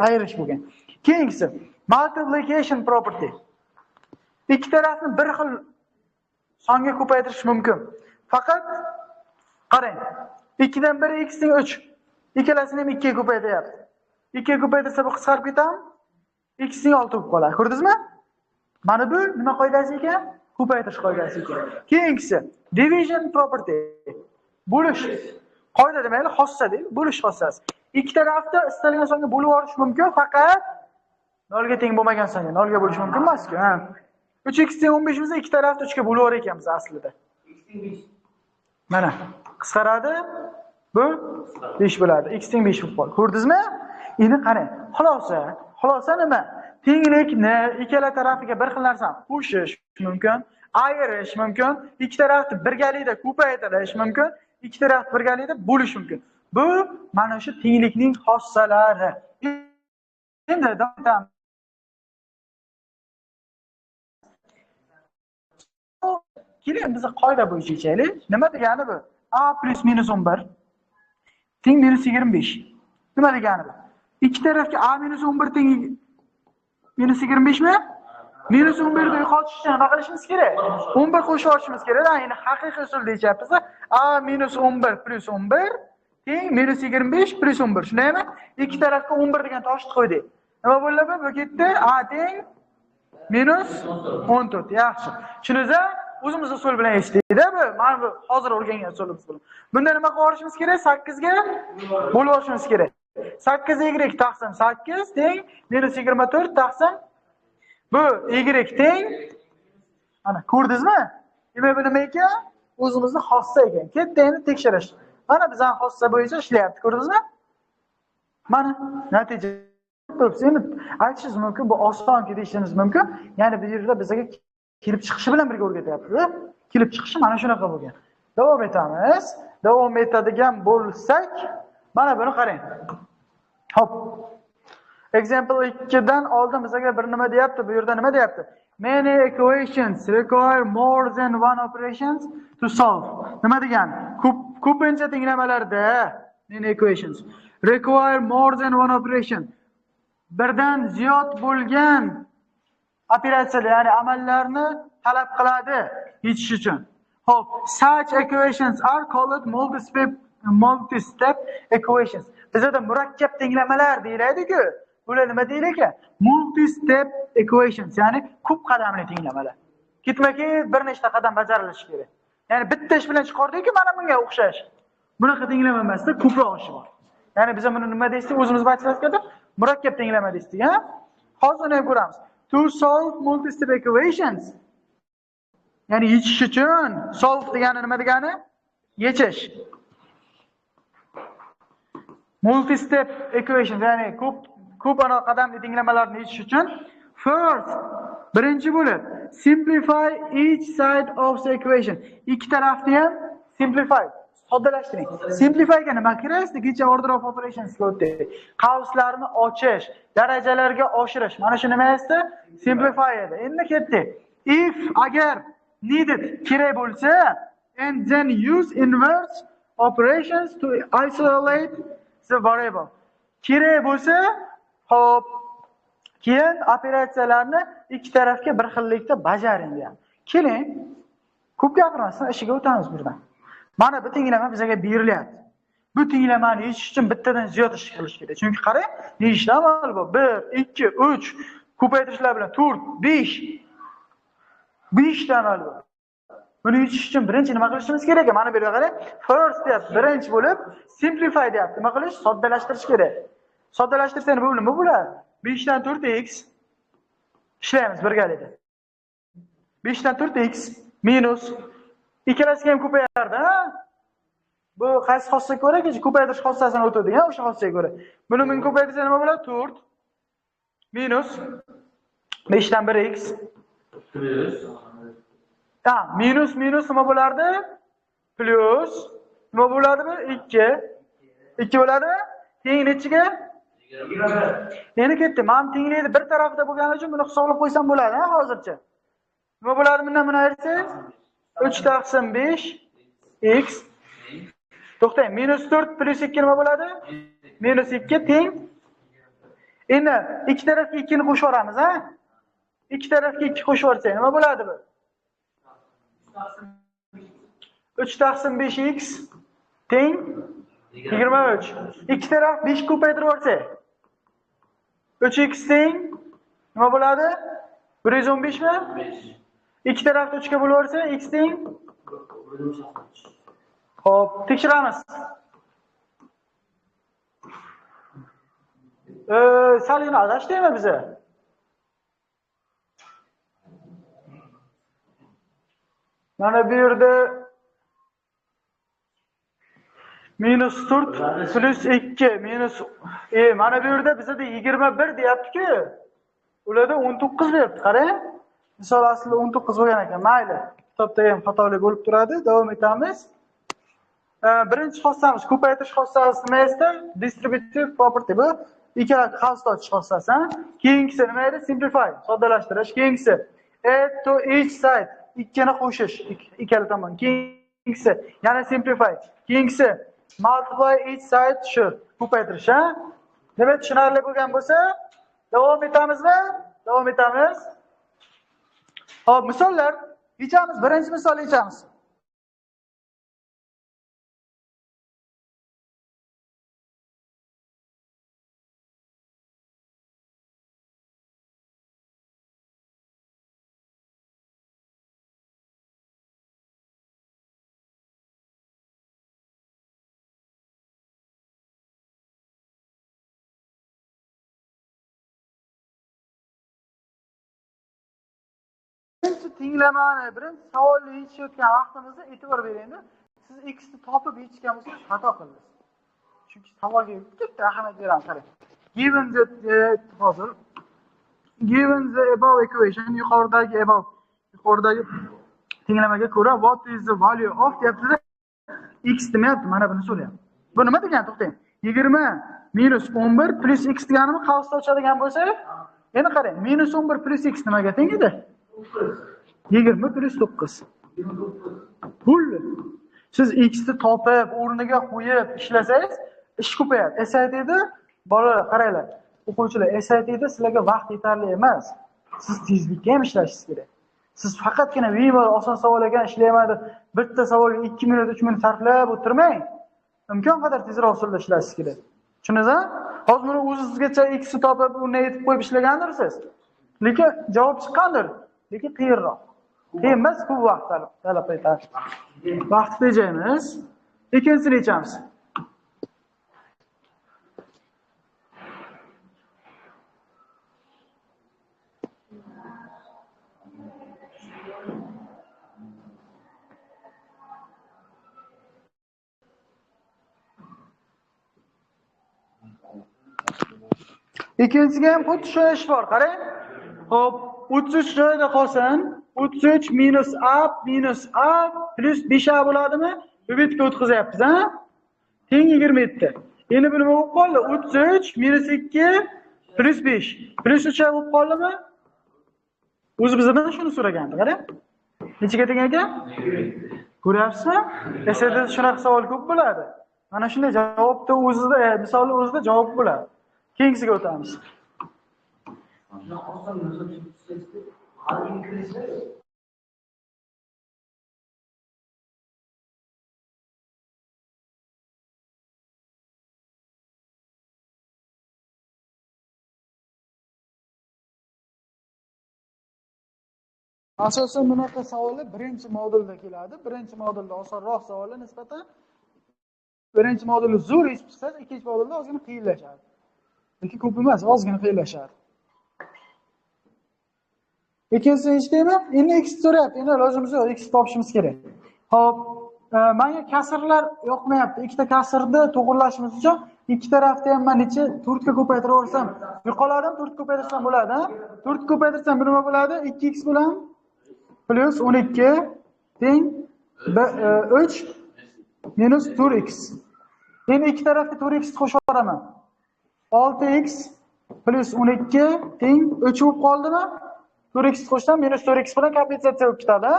ayirish bo'lgan. Keyingisi multiplication property. Ikki tarafni bir xil songa ko'paytirish mumkin. Faqat qarang, 2 dan 1 x teng 3. Ikkalasini ham 2 ga ko'paytiryapti. 2 ga ko'paytirsa bu qisqarib ketadi. X teng 6 bo'lib qoladi. Ko'rdingizmi? Mana bu nima qoidasi ekan? Ko'paytirish qoidasi ekan. Keyingisi division property. Bo'lish. Qoida demayli, xossa deydi, bo'lish xossasi. Ikki tarafda istalgan songa bo'lib olish mumkin, faqat 0 ga teng bo'lmagan songa 0 ga bo'lish mumkin emas-ku, ha. 3x teng 15 bo'lsa, ikki tarafni 3 ga bo'lib olar ekanmiz aslida. Mana, qisqaradi. Bu 5 bo'ladi. X teng 5 bo'lib qoldi. Ko'rdingizmi? Endi qarang. Xulosa nima? Tenglikni ikkala tarafiga bir xil narsani qo'shish mumkin, ayirish mumkin, ikki tarafni birgalikda ko'paytirish mumkin, ikki tarafni birgalikda bo'lish mumkin. Bu mana shu tenglikning xossalari. Endi davom etamiz. Keling, biz qoida bo'yicha yechaylik. Nima degani bu? A plus minus 11 teng minus 25. Nima degani bu? İki tarafga A minus 11 teng minus 25 mi? Minus 11 da yuqori tushishni nima qilishimiz kerak? 11 qo'shib olishimiz kerak. Ya'ni haqiqiy usul deyapmiz. A minus 11 plus 11 teng minus 25 plus 11. Shundaymi? İki tarafga 11 degan toshni qo'ydik. Nima bo'ladi? Bu ketdi. A teng minus 14. Yaxshi. Shuningizda o'zimiz usul bilan eshitdik-da bu. Mana bu hozir o'rgangan usulimiz bilan. Bunda nima qilib olishimiz kerak? 8 ga bo'lib olishimiz kerak. 8y taqsim 8 teng minus 24 taqsim bu y teng. Ana ko'rdingizmi? Demak bu nima ekan? O'zimizni xossa ekan. Ketdi endi tekshirish. Mana bizning xossa bo'yicha ishlayapti, ko'rdingizmi? Mana natija. Endi aytishingiz mumkin, bu oson deyishingiz mumkin. Ya'ni bu yerda bizga kelib chiqishi bilan birga o'rgatyapti. Kelib chiqishi mana shunaqa bo'lgan. Davom etamiz. Davom etadigan bo'lsak, mana buni qarang. Hop. Example 2 dan oldin bizga bir nima deyapti? Bu yerda nima deyapti? Many equations require more than one operations to solve. Nima degan? Ko'pincha tenglamalarda many equations require more than one operation. Birdan ziyod bo'lgan operatsiyalar, ya'ni amallarni talab qiladi yechish uchun. Hop, such equations are called multi-step equations. Bizda murakkab tenglamalar deyiladi-ku. Bular nima deyiladi? Multi-step equations, ya'ni ko'p qadamli tenglamalar. Ketma-ket bir nechta qadam bajarilishi kerak. Ya'ni bitta ish bilan chiqardik-ku, mana bunga o'xshash. Bunaqa tenglama emasda ko'proq ishi bor. Ya'ni biz buni nima deydik? O'zimiz aytayotganda murakkab tenglama deydik, ha? Hozir uni ham ko'ramiz. To solve multi-step equations. Ya'ni yechish uchun solve degani nima degani? Yechish. Multi-step equations, ya'ni ko'p qadamli tenglamalarni yechish uchun first birinchi bo'lib simplify each side of the equation. Ikki tarafni ham simplify, soddalashtiring. Simplifyga nima kerak? Kecha order of operations o'tdik. Qavslarni ochish, darajalarga oshirish. Mana shu nima edi? Simplify edi. Endi ketdik. If agar needed kerak bo'lsa, and then use inverse operations to isolate the variable. Kerak bo'lsa, hop, keyin operatsiyalarni ikki tarafga bir xillikda bajaring deyapti. Keling, ko'p gapirmasdan ishiga o'tamiz buradan. Mana bu tenglama bizga berilyapti. Bu tenglamani yechish uchun bittadan ziyod ish qilish kerak. Chunki qarang, nechta amal bor? 1, 2, 3, ko'paytirishlar bilan 4, 5. 5 ta amal bor. Buni yechish uchun birinchi nima qilishimiz kerak? Mana bu yerga qarang. First step birinchi bo'lib simplify deyapti. Nima qilish? Soddalashtirish kerak. Soddalashtirsa nima bo'ladi? 5 dan 4x ishlaymiz birgalikda. 5 dan 4x minus ikkalasiga ham ko'payardi, ha? Bu qaysi xossasiga ko'ra? Ko'paytirish xossasini o'tadi, ha, o'sha xossasiga ko'ra. Buni men ko'paytirsa nima bo'ladi? 4 minus 5 dan 1x plus minus nima bo'lardi? Plus nima bo'lardi? 2. 2 bo'lardi? Teng nechiga? 20. Endi ketdi. Men tenglikni bir tarafida bo'lgani uchun buni hisoblab qo'ysam bo'ladi, ha, hozircha. Nima bo'ladi bundan buni ayirsangiz? 3 taqsim 5 x. To'xtang, minus 4 plus 2 nima bo'ladi? Minus 2 teng. Endi ikki tarafga 2 ni qo'shib yoramiz, ha? Ikki tarafga 2 qo'shib yorsak nima bo'ladi bu? 3 taqsim 5x teng 23. Ikki taraf 5 ko'paytirib yorsak 3x teng nima bo'ladi? 115 mi? 5. Ikki tarafni 3 ga bo'lib yorsa x teng. Xo'p, tekshiramiz. Salini adashdingmi biza? Mana bu yerda minus 4 plus 2 minus mana bu yerda bizda 21 deyapti-ku. Ularda 19 deyapti. Qarang. Misol aslida 19 bo'lgan ekan. Mayli. Kitobda ham xatolik bo'lib turadi. Davom etamiz. Birinchi xossamiz ko'paytirish xossasi nima edi? Distributive property bu ikkala qavsni ochish xossasi. Keyingisi nima edi? Simplify, soddalashtirish. Keyingisi add to each side, ikkini qo'shish, ikkala tomon. Keyingisi yana simplify. Keyingisi multiply each side shu ko'paytirish, ha? Demak, tushunarli bo'lgan bo'lsa, davom etamizmi? Davom etamiz. Hop, misollar yechamiz. Birinchi misol yechamiz. Tinglamani birinchi savolni yechayotgan vaqtimizda e'tibor bering. Siz x ni topib yechgan bo'lsangiz xato qildingiz. Chunki savolga katta ahamiyat beramiz. Qarang. Given the hozir given the above equation yuqoridagi tenglamaga ko'ra what is the value of deyapti. X demayapti, mana buni so'rayapti. Bu nima degani? To'xtang. 20 minus 11 plus x deganimi qavsda ochadigan bo'lsa, endi qarang. Minus 11 plus x nimaga teng edi? 20 plus 9. Pul. Siz x ni topib, o'rniga qo'yib ishlasangiz, ish ko'payadi. SATda bolalar qaranglar. O'quvchilar, SATda sizlarga vaqt yetarli emas. Siz tezlikka ham ishlashingiz kerak. Siz faqatgina oson savol ekan ishlayman deb bitta savolga 2 minut, 3 minut sarflab o'tirmang. imkon qadar tezroq usulda ishlashingiz kerak. Tushundingizmi? Hozir buni o'zingizgacha x ni topib, uni aytib qo'yib ishlagandirsiz. Lekin javob chiqqandir, lekin qiyinroq. Qiyin emas, ko'p vaqt talab etadi. Vaqt tejaymiz. Ikkinchisini yechamiz. Ikkinchisiga ham xuddi shu ish bor, qarang. Xo'p, 33 joyida qolsin. 33 minus a plus 5a bo'ladimi? Bu betga o'tkazyapmiz, ha? Teng 27. Endi bu nima bo'lib qoldi? 33 minus 2 plus 5 plus 3a bo'lib qoldimi? O'zi bizdan shuni so'ragandi, qarang. Nechaga teng ekan? Ko'ryapsizmi? SSD shunaqa savol ko'p bo'ladi. Mana shunday javobda o'zida, misolni o'zida javob bo'ladi. Keyingisiga o'tamiz. Asosan bunaqa savollar birinchi modulda keladi. Birinchi modulda osonroq savollar nisbatan. Birinchi modulni zo'r eshitib chiqsangiz, ikkinchi modulda ozgina qiyinlashadi. Lekin ko'p emas, ozgina qiyinlashadi. Ikkinchisini eshitdingmi? Endi x so'rayapti. Endi ilojimiz yo'q, x topishimiz kerak. Xo'p, menga kasrlar yoqmayapti. Ikkita kasrni to'g'rilashimiz uchun ikki tarafni ham men necha 4 ga ko'paytirib yuborsam, yuqoridagi 4 ko'paytirsam bo'ladi, ha? 4 ko'paytirsam bu nima bo'ladi? 2x bilan plus 12 teng 3 minus 4x. Endi ikki tarafga 4x qo'shib yuboraman. 6x plus 12 teng 3 bo'lib qoldimi? 4x qo'shsam minus 4x bilan kompensatsiya bo'lib ketadi.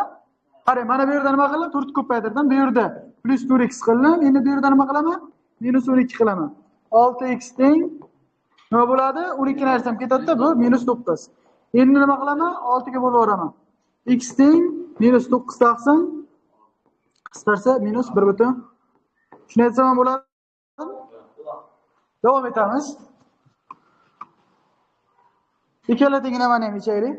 Qarang, mana bu yerda nima qildim? 4 ko'paytirdim. Bu yerda plus 4x qildim. Endi bu yerda nima qilaman? Minus 12 qilaman. 6x teng nima bo'ladi? 12 ni ayrsam ketadi-da, bu minus 9. Endi nima qilaman? 6 ga bo'lib yuboraman. X teng minus 9 taqsim qisqarsa minus 1 butun. Shuni aytsam ham bo'ladi. Davom etamiz. Ikkala tenglamani ham yechaylik.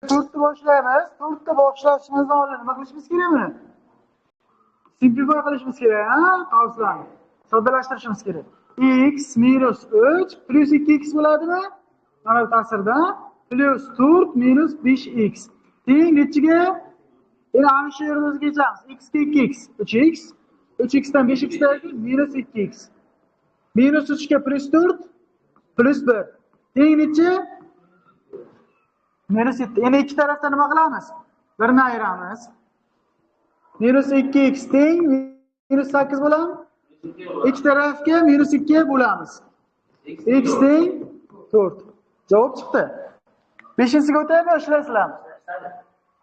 To'rtni boshlaymiz. To'rtni boshlashimizdan oldin nima qilishimiz kerak buni? Simplify qilishimiz kerak, ha? Qavslarni soddalashtirishimiz kerak. X minus 3 plus 2x bo'ladimi? Mana bu ta'sirda plus 4 minus 5x. Teng nechiga? Endi ana shu yerni o'ziga yechamiz. X ga 2x, 3x. 3x dan 5x tayyorlaydi, minus 2x. Minus 3 ga plus 4 plus 1. Teng nechi? Minus 7. Endi ikki tarafdan nima qilamiz? Birini ayiramiz. Minus 2x teng minus 8 bo'ladimi? İki tarafga minus 2 bo'lamiz. X teng 4. Javob chiqdi. 5-siga o'taymi, ishlasizlarmi?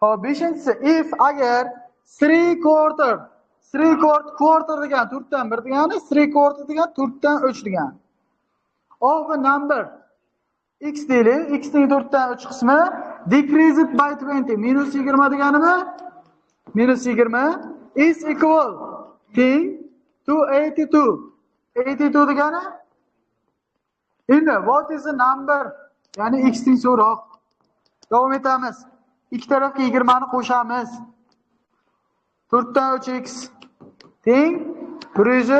Hop, 5-si if agar 3 quarter degan 4 dan 1 degani, 3 quarter degan 4 dan 3 degani. Of a number x deylik, x ning 4 dan 3 qismi decreased by 20 minus 20 deganimi? Minus 20 is equal teng to 82. 82 degani? Endi what is the number? Ya'ni x ning so'roq. Davom etamiz. İki tarafga 20 ni qo'shamiz. 4 dan 3x teng 100.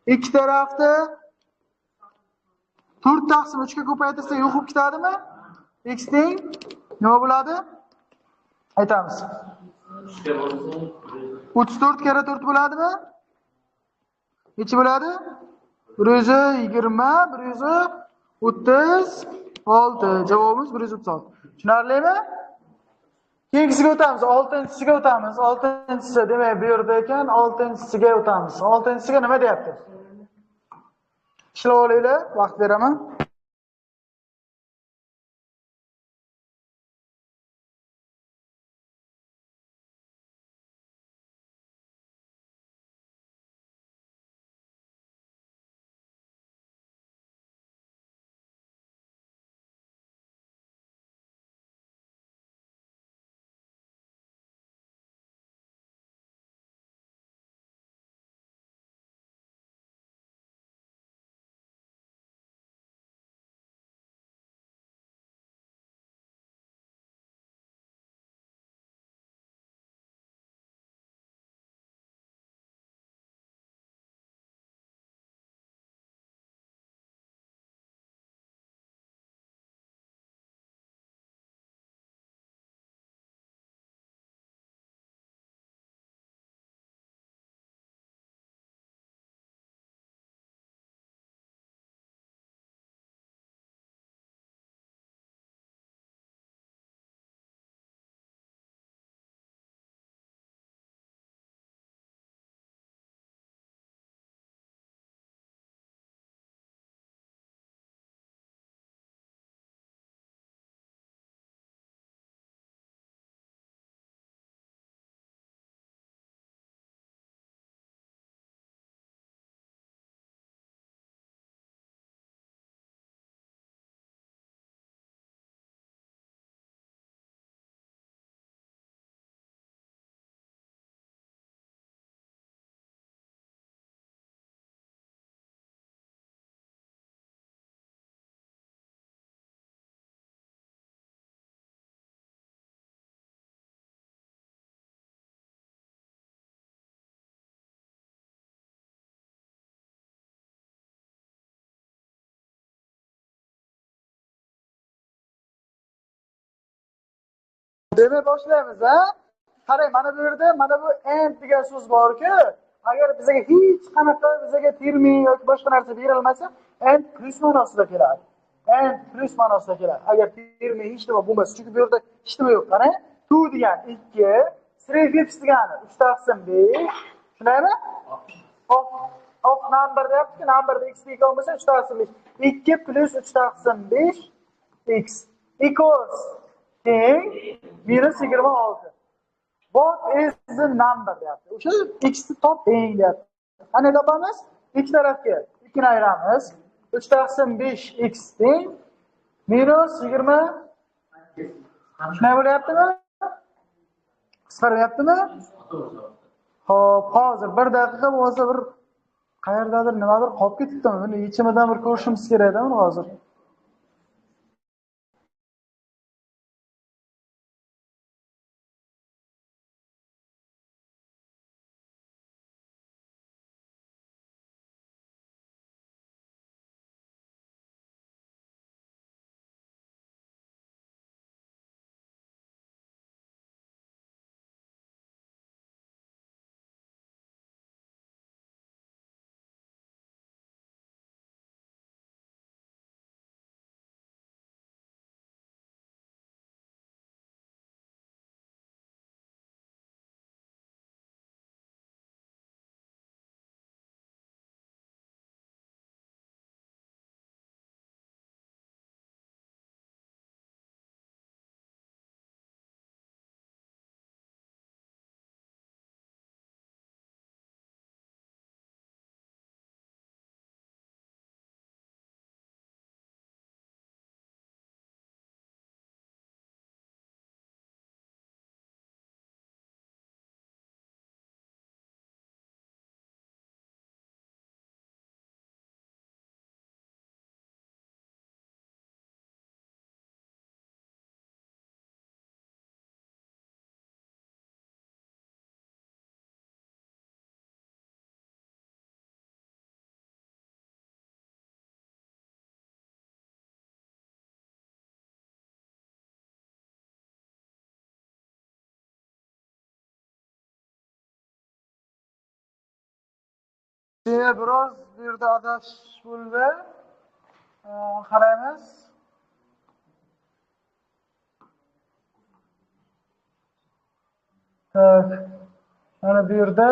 İki tarafda 4 taqsim 3 ga ko'paytirsak yo'q bo'lib ketadimi? X teng nima bo'ladi? Aytamiz. 34 kere 4 bo'ladimi? Necha bo'ladi? 120, 136. Javobimiz 136. Tushunarlimi? Keyingisiga o'tamiz. 6-siga o'tamiz. 6-si demak bu yerda ekan, 6-siga o'tamiz. 6-siga nima deyapti? Ishlab olinglar, vaqt beraman. Demak boshlaymiz, ha? Qarang, mana bu yerda mana bu and degan so'z bor-ku, agar bizga hech qanaqa bizga termin yoki boshqa narsa berilmasa, and plus ma'nosida keladi. And plus ma'nosida keladi. Agar termin hech nima bo'lmasa, chunki bu yerda hech nima yo'q. Qarang, 2 degan 2, 3 fifths degani 3 taqsim 5. Tushunaymi? Of number deyapti, numberda x degan bo'lsa 3 taqsim 5. 2 plus 3 taqsim 5 x equals teng minus 26. What is the number deyapti. O'sha x'ni top teng deyapti. Qani topamiz? Ikki tarafga 2 ni ayiramiz. 3 taqsim 5 x teng minus 20. Shunday bo'lyaptimi? Qisqaryaptimi? Xo'p, hozir 1 daqiqa bo'lsa bir qayerdadir nimadir qolib ketibdimi? Buni yechimidan bir ko'rishimiz kerak-da hozir. Biroz bu yerda adashish bo'ldi. Qaraymiz. Tak. Mana bu yerda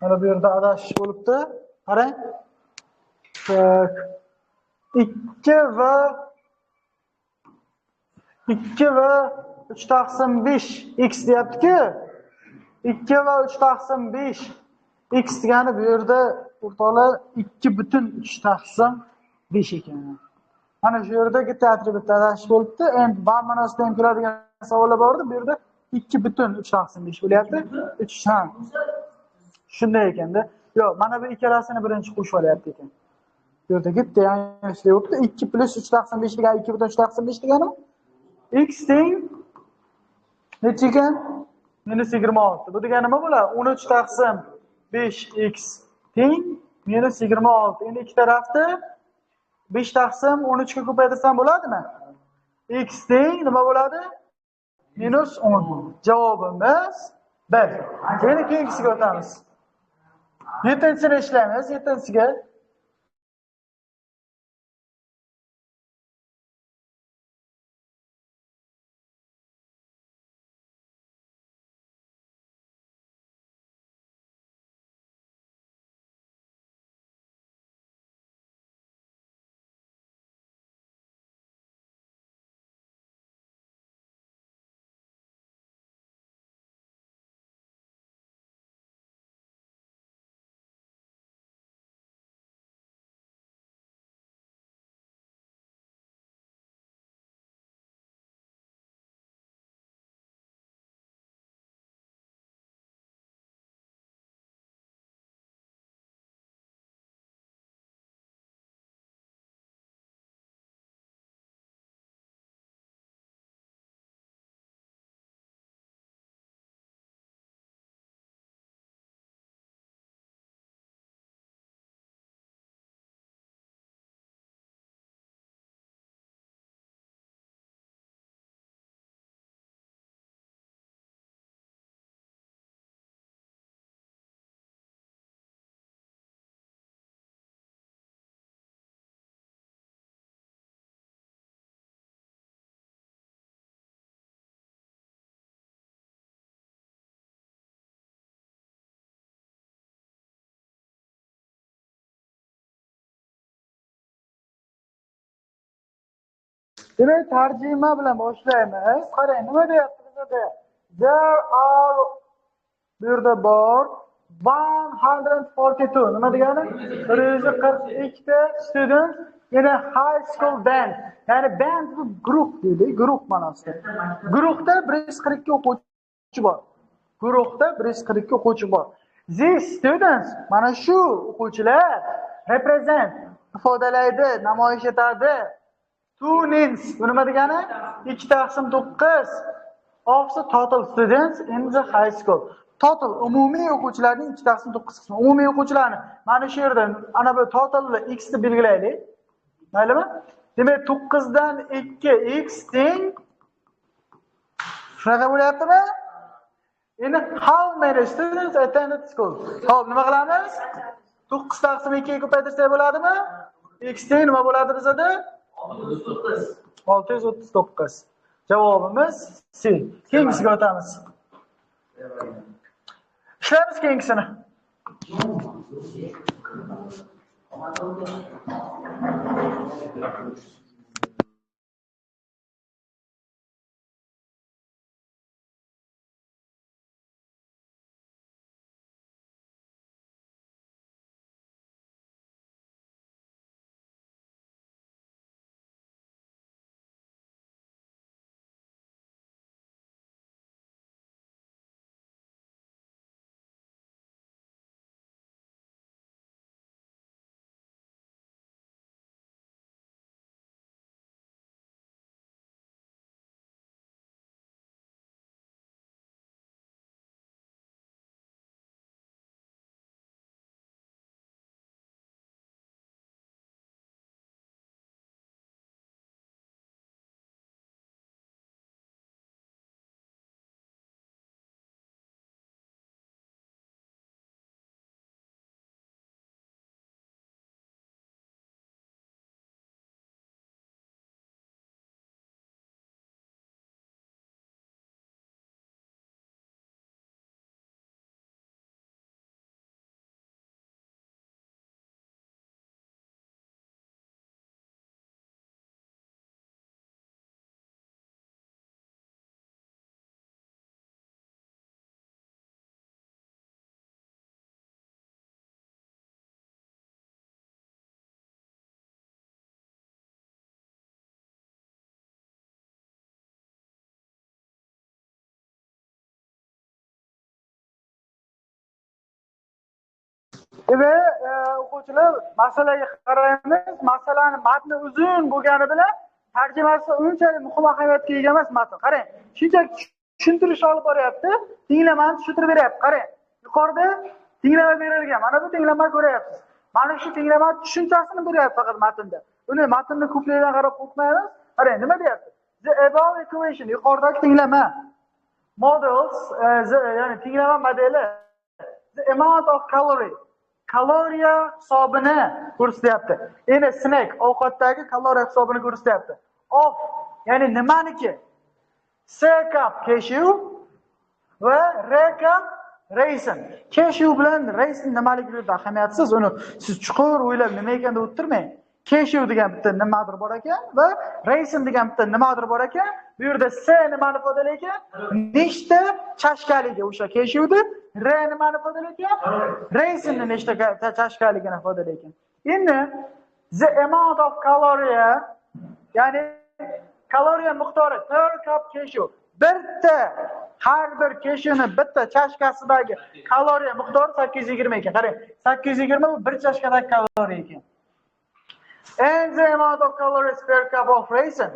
mana bu yerda adashish bo'libdi. Qarang. Tak. 2 va 3 taqsim 5 x deyapti-ku. 2 va 3 taqsim 5 x degani bu yerda o'rtoqlar 2,3 taqsim 5 ekan. Mana shu yerda bitta atributda adashish bo'libdi. Endi va manosida ham keladigan savollar bor edi. Bu yerda 2,3 taqsim 5 bo'lyapti. 3 ha. Shunday ekanda. Yo'q, mana bu ikkalasini birinchi qo'shib olyapti ekan. Bu yerda bitta yanglishlik bo'libdi. 2 plus 3 taqsim 5 degani 2,3 taqsim 5 deganimi? X teng necha ekan? -26. Bu degani nima bo'ladi? 13 taqsim 5x teng -26. Endi ikki tarafni 5 taqsim 13 ga ko'paytirsam bo'ladimi? X teng nima bo'ladi? -10. Javobimiz 1. Endi keyingisiga o'tamiz. 7-sini ishlaymiz. 7-siga demak, tarjima bilan boshlaymiz. Qarang, nima deyapti bizda? There are bu yerda bor 142. Nima degani? 142 ta student in a high school band. Ya'ni band bu guruh deydi, guruh ma'nosida. Guruhda 142 o'quvchi bor. Guruhda 142 o'quvchi bor. These students, mana shu o'quvchilar represent ifodalaydi, namoyish etadi. Students, bu nima degani? 2 taqsim 9 of the total students in the high school. Total umumiy o'quvchilarning 2 taqsim 9 qismi. Umumiy o'quvchilarni mana shu yerdan ana bu totalni x ni belgilaylik. Maylimi? Demak 9 dan 2 x teng shunaqa bo'lyaptimi? Endi how many students attended school? Xo'p, nima qilamiz? 9 taqsim 2 ga ko'paytirsak bo'ladimi? X teng nima bo'ladi bizda? 639. Javobimiz C. Keyingisiga o'tamiz. Ishlaymiz keyingisini. va o'quvchilar masalaga qaraymiz. Masalani matni uzun bo'lgani bilan tarjimasi unchalik muhim ahamiyatga ega emas matn. Qarang, shunchaki tushuntirish olib boryapti, tinglamani tushuntirib beryapti. Qarang, yuqorida tinglama berilgan. Mana bu tinglama ko'ryapsiz. Mana shu tinglama tushunchasini beryapti faqat matnda. Uni matnni ko'pligidan qarab o'qmaymiz. Qarang, nima deyapti? The above equation, yuqoridagi tinglama. Models, ya'ni tinglama modeli. The amount of calorie, kaloriya hisobini ko'rsatyapti. Endi snack, ovqatdagi kaloriya hisobini ko'rsatyapti. Of, ya'ni nimaniki? C cup cashew va R cup raisin. Cashew bilan raisin nimaligini ahamiyatsiz, uni siz chuqur o'ylab nima ekan deb o'tirmang. Cashew degan bitta nimadir bor ekan va raisin degan bitta nimadir bor ekan. Bu yerda C nimani ifodalaydi ekan? Nechta chashkaligi o'sha cashewda, R nimani ifodalaydi ekan? Raisinni nechta chashkaligini ifodalaydi ekan. Endi the amount of calorie, ya'ni kaloriya miqdori per cup cashew. Bitta har bir cashewni bitta chashkasidagi kaloriya miqdori 820 ekan. Qarang, 820 bu bir chashkadagi kaloriya ekan. And the amount of calories per cup of raisin.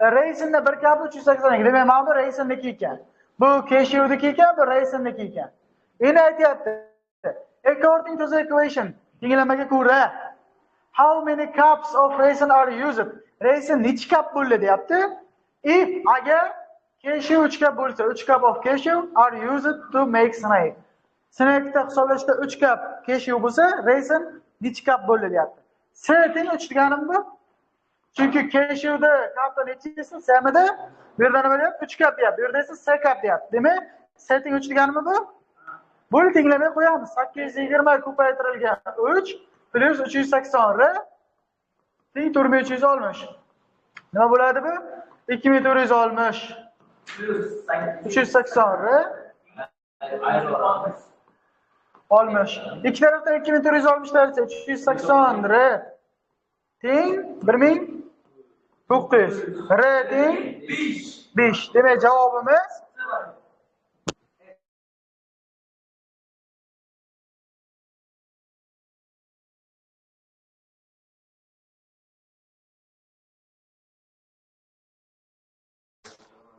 Raisinda bir cup 380. Demak, mana bu raisiniki ekan. Bu cashewniki ekan, bu raisiniki ekan. Endi aytyapti. According to the equation, tinglamaga ko'ra, how many cups of raisin are used? Raisin necha cup bo'ldi deyapti. If agar cashew 3 cup bo'lsa, 3 cup of cashew are used to make snack. Snackda hisoblashda 3 cup cashew bo'lsa, raisin necha cup bo'ldi deyapti. S teng 3 deganim bu. Chunki cashewda kapda nechasi? Samida bu yerda nima deyapti? 3 cup deyapti. Bu yerda esa S cup deyapti. Demak, S teng 3 deganimi bu? Buni tenglamay qo'yamiz. 820 ko'paytirilgan 3 plus 380 R teng 4360. Nima bo'ladi bu? 2460 380 R 60. İki tarafdan 2460 derse 380 R teng 1900. R teng 5. Demek cevabımız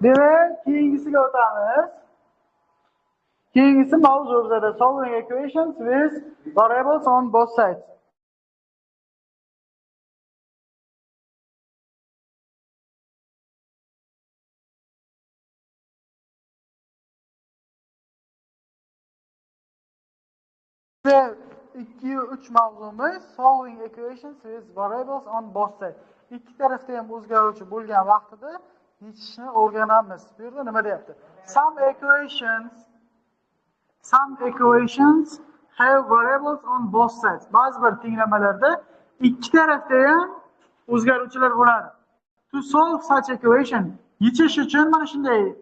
demek keyingisiga o'tamiz. Keyingisi mavzu bizada solving equations with variables on both sides. Ve 2-3 mavzumuz solving equations with variables on both sides. İki tarafda ham o'zgaruvchi bo'lgan vaqtida yechishni o'rganamiz. Bu yerda nima deyapti? Some equations have variables on both sides. Ba'zi bir tenglamalarda ikki tarafda ham o'zgaruvchilar bo'ladi. To solve such equation, yechish uchun mana shunday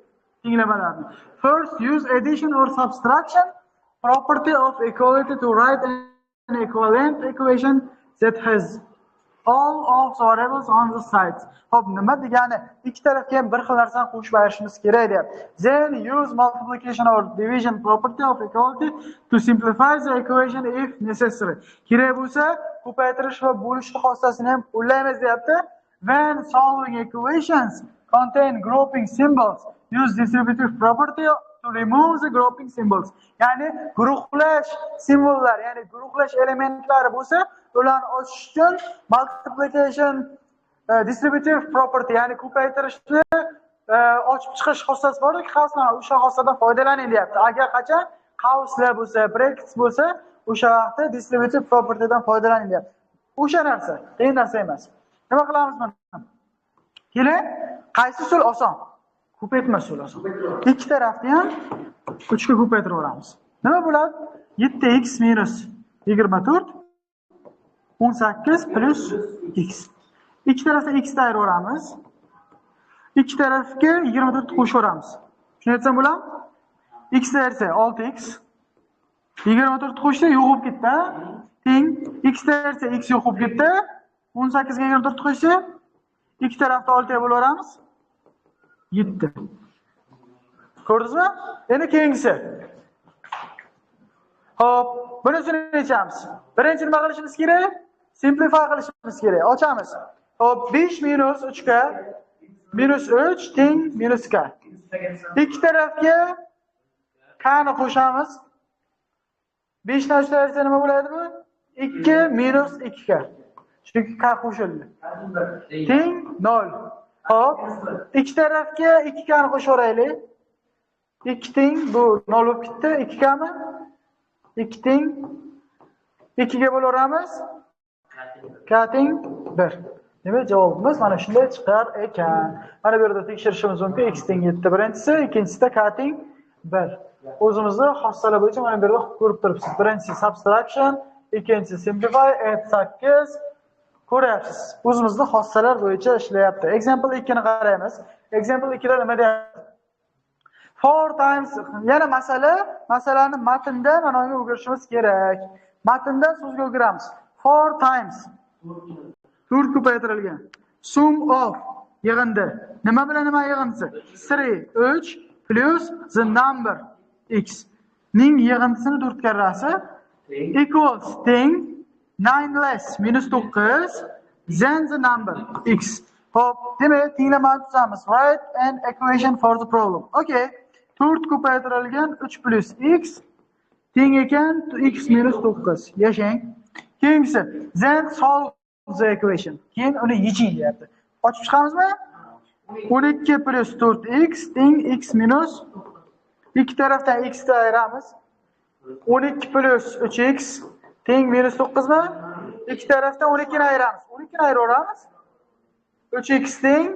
tenglamalarni. First, use addition or subtraction property of equality to write an equivalent equation that has all of the variables on the sides. Hop, nima degani? Ikki tarafga ham bir xil narsani qo'shib berishimiz kerak deyapti. Then use multiplication or division property of equality to simplify the equation if necessary. Kerak bo'lsa, ko'paytirish va bo'lishni xossasini ham qo'llaymiz deyapti. When solving equations contain grouping symbols, use distributive property to remove the grouping symbols. Ya'ni guruhlash simvollar, ya'ni guruhlash elementlari bo'lsa, ularni ochish uchun multiplication distributive property, ya'ni ko'paytirishni ochib chiqish xossasi bor-ku, xavsdan o'sha xossadan foydalaning deyapti. Agar qachon qavslar bo'lsa, brackets bo'lsa, o'sha vaqtda distributive propertydan foydalaning deyapti. O'sha narsa, qiyin narsa emas. Nima qilamiz buni? Keling, qaysi usul oson? Ko'paytma usuli oson. Ikki tarafni ham 3 ga ko'paytirib olamiz. Nima bo'ladi? 7x minus 24 18 plus x. İki tarafdan x ayırib olamiz. İki tarafga 24 qo'shib olamiz. Shuni aytsam bo'ladimi? X esa 6x. 24 qo'shsa yo'q bo'lib ketdi. Teng x esa x yo'q bo'lib ketdi. 18 ga 24 qo'shsa ikki tarafda 6 ga bo'laveramiz. 7. Ko'rdingizmi? Endi keyingisi. Hop, bunisini yechamiz. Birinchi nima qilishimiz kerak? Simplify qilishimiz kerak. Ochamiz. Hop, 5 minus 3 ga minus 3 teng minus k. Ikki tarafga k ni qo'shamiz. 5 dan 3 tarafga nima bo'ladi bu? 2 minus 2 k. Chunki k qo'shildi. Teng 0. Hop, ikki tarafga 2 k ni qo'shaveraylik. 2 teng bu 0 bo'lib ketdi. 2 k mi? 2 teng 2 ga bo'laveramiz. K teng 1. Demak, javobimiz mana shunday chiqar ekan. Mana bu yerda tekshirishimiz mumkin. X teng 7 birinchisi, ikkinchisida K teng 1. O'zimizni xossalar bo'yicha mana bu yerda ko'rib turibsiz. Birinchisi subtraction, ikkinchisi simplify, add 8 ko'ryapsiz. O'zimizni xossalar bo'yicha ishlayapti. Example 2 ni qaraymiz. Example 2 da nima deyapti? 4 times yana masalani matnda mana bunga o'girishimiz kerak. Matndan so'zga o'giramiz. 4 times 4 ko'paytirilgan. Sum of yig'indi. Nima bilan nima yig'indisi? 3 plus the number x ning yig'indisini 4 karrasi equals teng 9 less minus 9 than the number x. Hop, demak, tenglamani tuzamiz. Write an equation for the problem. Okay. 4 ko'paytirilgan 3 plus x teng ekan x minus 9. Yashang. Keyingisi, then solve the equation. Keyin uni yeching deyapti. Ochib chiqamizmi? 12 plus 4x teng x minus ikki tarafdan x ni ayiramiz. 12 plus 3x teng minus 9 mi? Ikki tarafdan 12 ni ayiramiz. 12 ni ayiraveramiz. 3x teng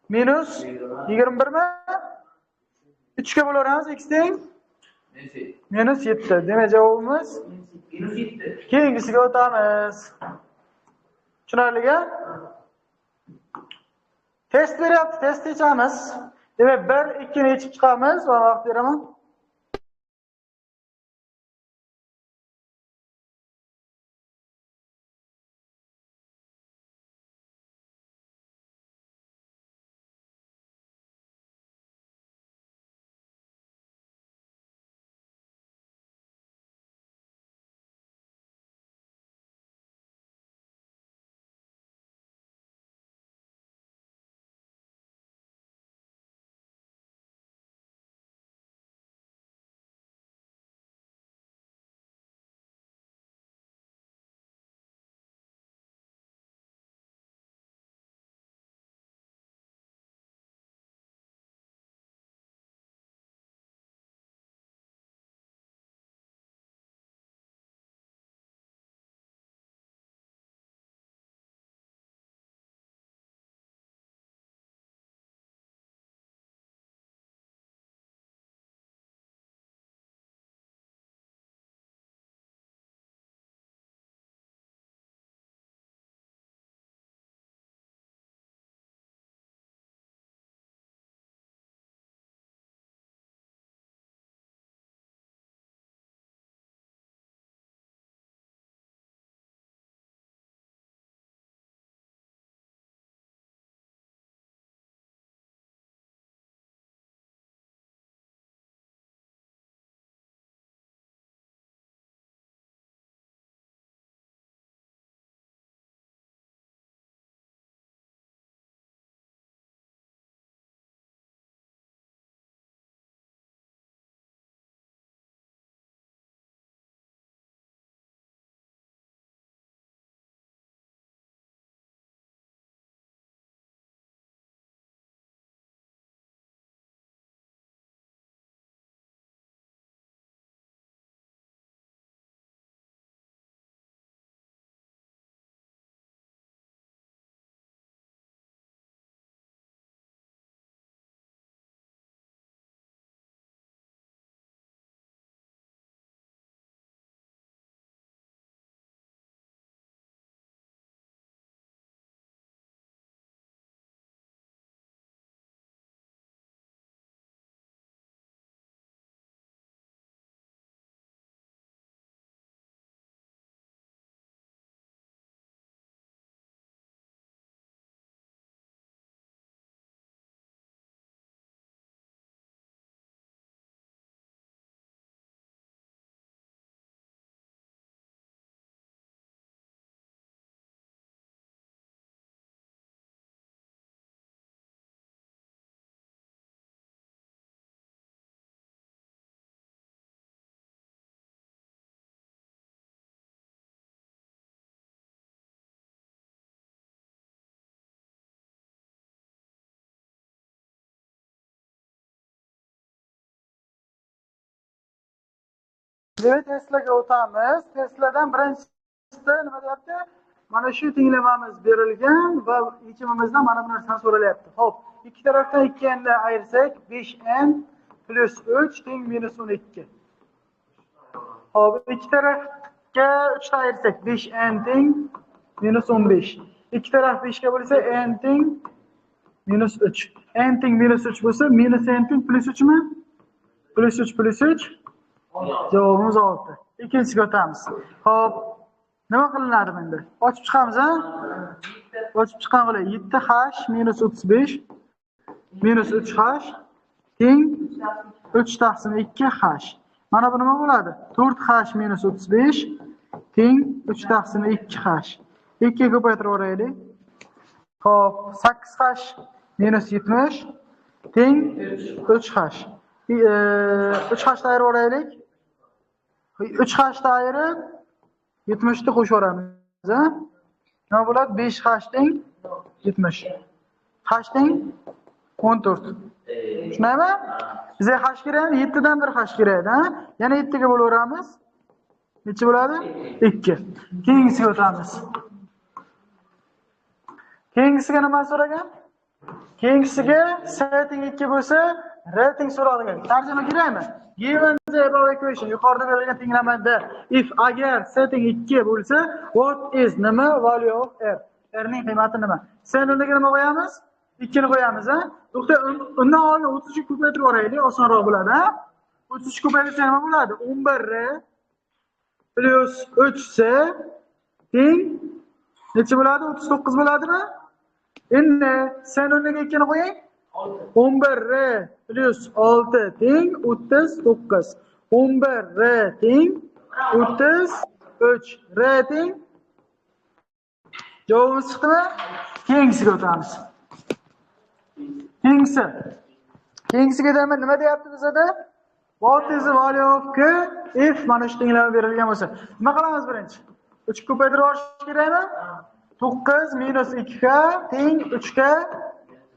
minus 21 mi? 3 ga bo'laveramiz. X teng minus 7. Demak, javobimiz minus 7. Keyingisiga o'tamiz. Tushunarlimi? Test beryapti, test yechamiz. Demak, 1, 2 ni yechib chiqamiz va vaqt beraman. Demak, Teslaga o'tamiz. Tesladan birinchisida nima deyapti? Mana shu tenglamamiz berilgan va yechimimizdan mana bu narsani so'ralyapti. Xo'p, ikki tarafdan 2n ni ayirsak, 5n plus 3 teng minus 12. Xo'p, ikki tarafga 3 ta ayirsak, 5n teng minus 15. İki taraf 5 ga bo'lsa, n teng minus 3. N teng minus 3 bo'lsa, minus n teng plus 3 mi? Plus 3 plus 3. Javobimiz 6. Ikkinchisiga o'tamiz. Xo'p, nima qilinadi bunda? Ochib chiqamiz, ha? Ochib chiqqan qilay. 7h minus 35 minus 3h teng 3 taqsim 2h. Mana bu nima bo'ladi? 4h minus 35 teng 3 taqsim 2h. 2 ga ko'paytirib yuboraylik. Xo'p, 8h minus 70 teng 3h. 3h ayirib yuboraylik. 3h ayirib 70 ni qo'shib yuboramiz, ha? Nima bo'ladi? 5h teng 70. H teng 14. Tushunaymi? Bizga h kerak, 7 dan 1 h kerak, ha? Yana 7 ga bo'laveramiz. Necha bo'ladi? 2. Keyingisiga o'tamiz. Keyingisiga nima so'ragan? Keyingisiga s teng 2 bo'lsa, r teng so'ralgan. Tarjima kerakmi? Given the above equation, yuqorida berilgan tenglamada if agar s teng 2 bo'lsa, what is nima value of r? R ning qiymati nima? Sen o'rniga nima qo'yamiz? 2 ni qo'yamiz, ha? To'xta, undan oldin 33 ni ko'paytirib yuboraylik, osonroq bo'ladi, ha? 33 ko'paytirsa nima bo'ladi? 11r plus 3s teng necha bo'ladi? 39 bo'ladimi? Endi sen o'rniga 2 ni qo'ying. 11r plus 6 teng 39. 11r teng 33. R teng javobimiz chiqdimi? Keyingisiga o'tamiz. Keyingisiga nima deyapti bizda? What is the value of k if mana shu tenglama berilgan bo'lsa? Nima qilamiz birinchi? 3 ko'paytirib olish kerakmi? 9 minus 2k teng 3k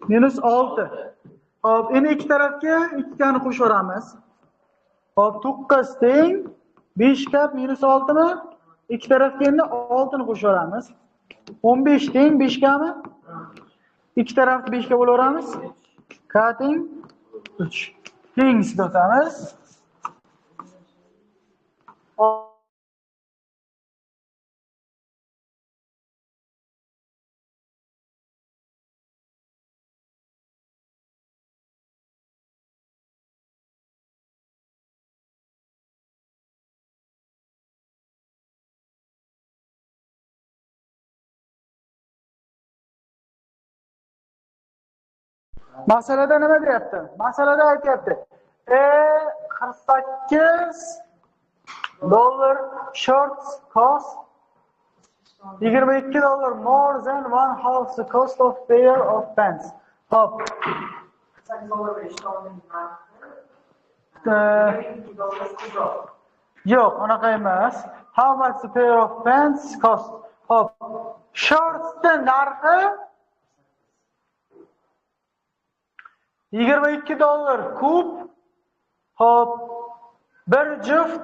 minus 6. Hop, endi ikki tarafga 2k ni qo'shib yuboramiz. Hop, 9 teng 5k minus 6 mi? Ikki tarafga endi 6 ni qo'shib yuboramiz. 15 teng 5k mi? Ikki tarafni 5 ga bo'laveramiz. K teng 3. Keyingisiga o'tamiz. Masalada nima deyapti? Masalada aytyapti. 48 dollar shorts cost 22 dollar more than one half the cost of pair of pants. Hop. 8 dollar ishtonning Yo'q, unaqa emas. How much the pair of pants cost? Hop. Shortsning narxi 22 dollar kub. Hop. Bir juft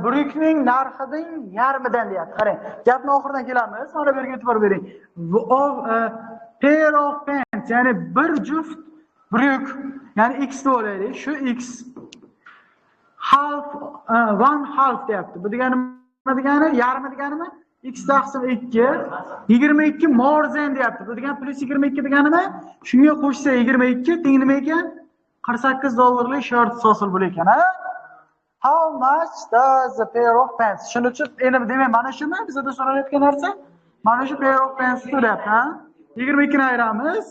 brukning narxining yarmidan deyapti. Qarang, gapning oxiridan kelamiz. Mana bu yerga e'tibor bering. Pair of pants, ya'ni bir juft bruk, ya'ni x deb olaylik. Shu x half one half deyapti. Bu degani nima degani? Yarmi deganimi? X taqsim 2, 22 more than deyapti. Bu degani plus 22 deganimi? Shunga qo'shsa 22 teng nima ekan? 48 dollarlik short hosil bo'lar ekan, ha? How much does a pair of pants? Shuning uchun endi demak mana shuni bizda so'ralayotgan narsa. Mana shu pair of pants so'rayapti, ha? 22 ni ayiramiz.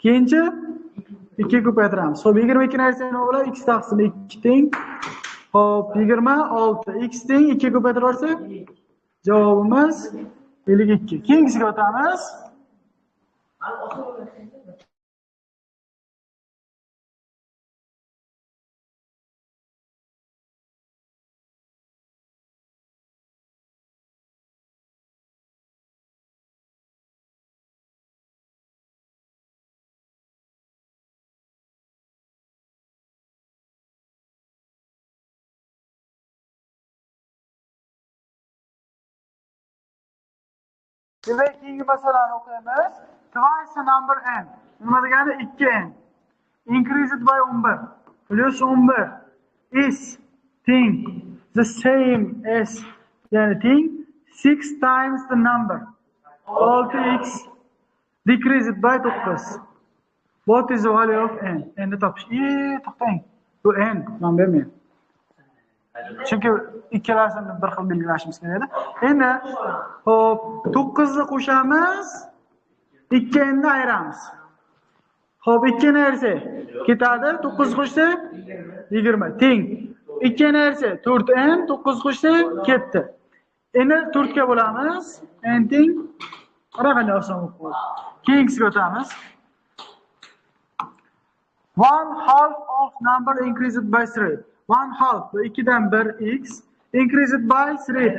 Keyinchi 2 ko'paytiramiz. Xo'p, 22 ni ayirsak nima bo'ladi? X taqsim 2 teng. Xo'p, 26. X teng 2 ko'paytirib olsak, javobimiz 52. Keyingisiga o'tamiz. Demak, keyingi masalani o'qiymiz. Twice the number n. Nima degani 2n. Increased by 11 plus 11 is thing the same as yani thing 6 times the number 6x decreased by 9. What is the value of n? Endi topish. To'xtang. Bu n man bermayman. Chunki ikkalasini bir xil belgilashimiz kerak edi. Endi hop 9 ni qo'shamiz, 2 ni ayiramiz. Hop 2 ni ayirsak ketadi, 9 qo'shsak 20 teng. 2 ni ayirsak 4n, 9 qo'shsak ketdi. Endi 4 ga bo'lamiz. n teng qara qanday oson bo'lib qoldi. Keyingisiga o'tamiz. 1/2 of number increased by 3. 1/2 bu 2 dan 1 x increased by 3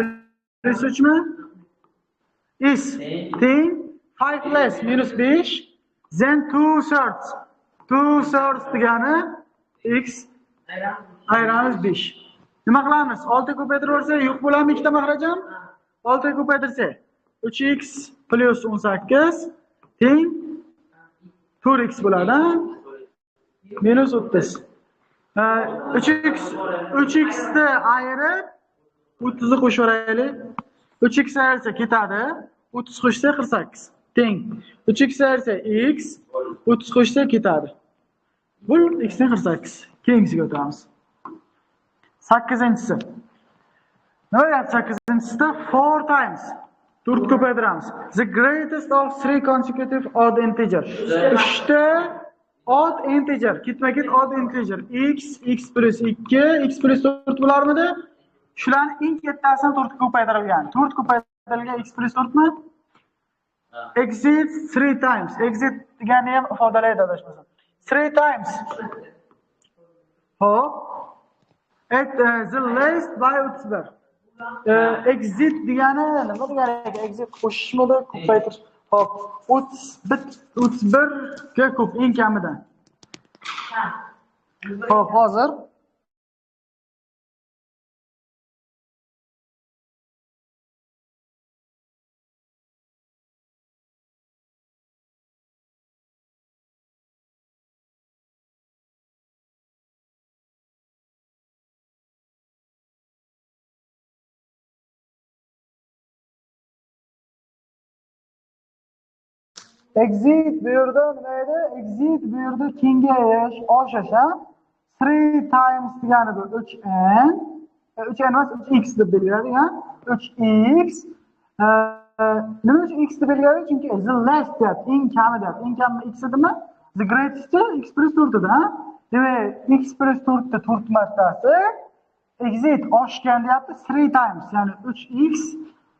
plus 3 mi? Is teng 5 less minus 5 then 2/3. 2/3 degani x ayiramiz 5. Nima qilamiz? 6 ko'paytirib yo'q bo'ladimi ikkita mahrajam? 6 ko'paytirsa 3x plus 18 teng 4x bo'ladi. Minus 30. 3x ni ayirib 30 ni qo'shib yuboraylik. 3x ayirsa ketadi. 30 qo'shsa 48. Teng. 3x ayirsa x, 30 qo'shsa ketadi. Bu x ni 48. Keyingisiga o'tamiz. 8-inchisi. Nima deyapti 8-inchisida? 4 times. 4 ko'paytiramiz. The greatest of 3 consecutive odd integer. 3 ta odd integer, ketma-ket odd integer x plus 2, x plus 4 bo'larmidi? Shularning eng kattasini 4 ga ko'paytirilgan. 4 ko'paytirilgan x plus 4 mi? Exit 3 times. Exit degani ham ifodalaydi adashmasam. 3 times. Hop. At the least by 31. Exit degani nima degani? Exit qo'shishmidi, ko'paytirish. Hop, 31 ga ko'p eng kamidan. Hop, hozir exit bu yerda nima edi? Exit bu yerda kengayish, oshish, ha? 3 times degani bu 3n. 3n emas, 3x deb belgiladik, ha? 3x. Nima uchun x deb belgiladik? Chunki the least deyapti, eng kami deyapti. Eng kami x edimi? The greatest x plus 4 edi, ha? Demak, x plus 4 da 4 martasi. Exit oshgan deyapti 3 times, ya'ni 3x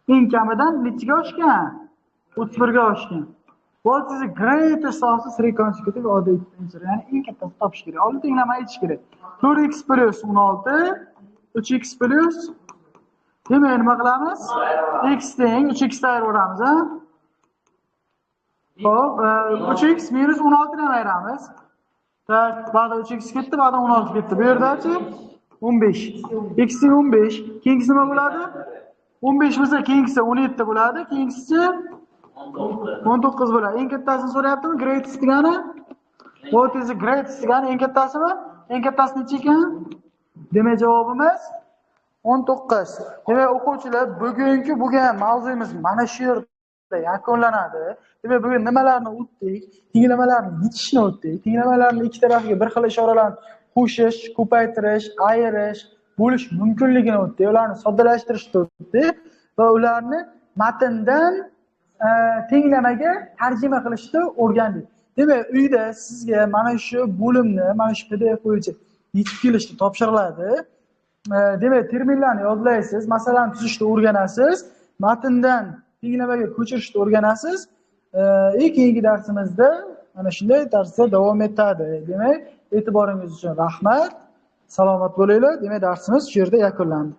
eng kamidan nechiga oshgan? 31 ga oshgan. What is the greatest of the 3 consecutive odd integer? Yani eng kattasini topish kerak. Oldin tenglama aytish kerak. 4x plus 16, 3x plus demak nima qilamiz? X teng 3x ni ayirib yuboramiz, ha? Xo'p, 3x minus 16 ni ayiramiz. Tak, ba'da 3x ketdi, ba'da 16 ketdi. Bu yerdachi 15. X teng 15. Keyingisi nima bo'ladi? 15 bo'lsa, keyingisi 17 bo'ladi. Keyingisi 19 bo'ladi. Eng kattasini so'rayaptimi? Greatest degani? What is the greatest degani eng kattasimi? Eng kattasi necha ekan? Demak javobimiz 19. Demak o'quvchilar, bugungi bo'lgan mavzuyimiz mana shu yerda yakunlanadi. Demak bugun nimalarni o'tdik? Tenglamalarni yechishni o'tdik. Tenglamalarni ikki tarafiga bir xil ishoralarni qo'shish, ko'paytirish, ayirish, bo'lish mumkinligini o'tdik. Ularni soddalashtirishni o'tdik va ularni matndan tenglamaga tarjima qilishni o'rgandik. Demak, uyda sizga mana shu bo'limni, mana shu PDF bo'yicha yetib kelishni topshiriladi. Demak, terminlarni yodlaysiz, masalani tuzishni o'rganasiz, matndan tenglamaga ko'chirishni o'rganasiz. Keyingi darsimizda mana shunday darslar davom etadi. Demak, e'tiboringiz uchun rahmat. Salomat bo'linglar. Demak, darsimiz shu yerda yakunlandi.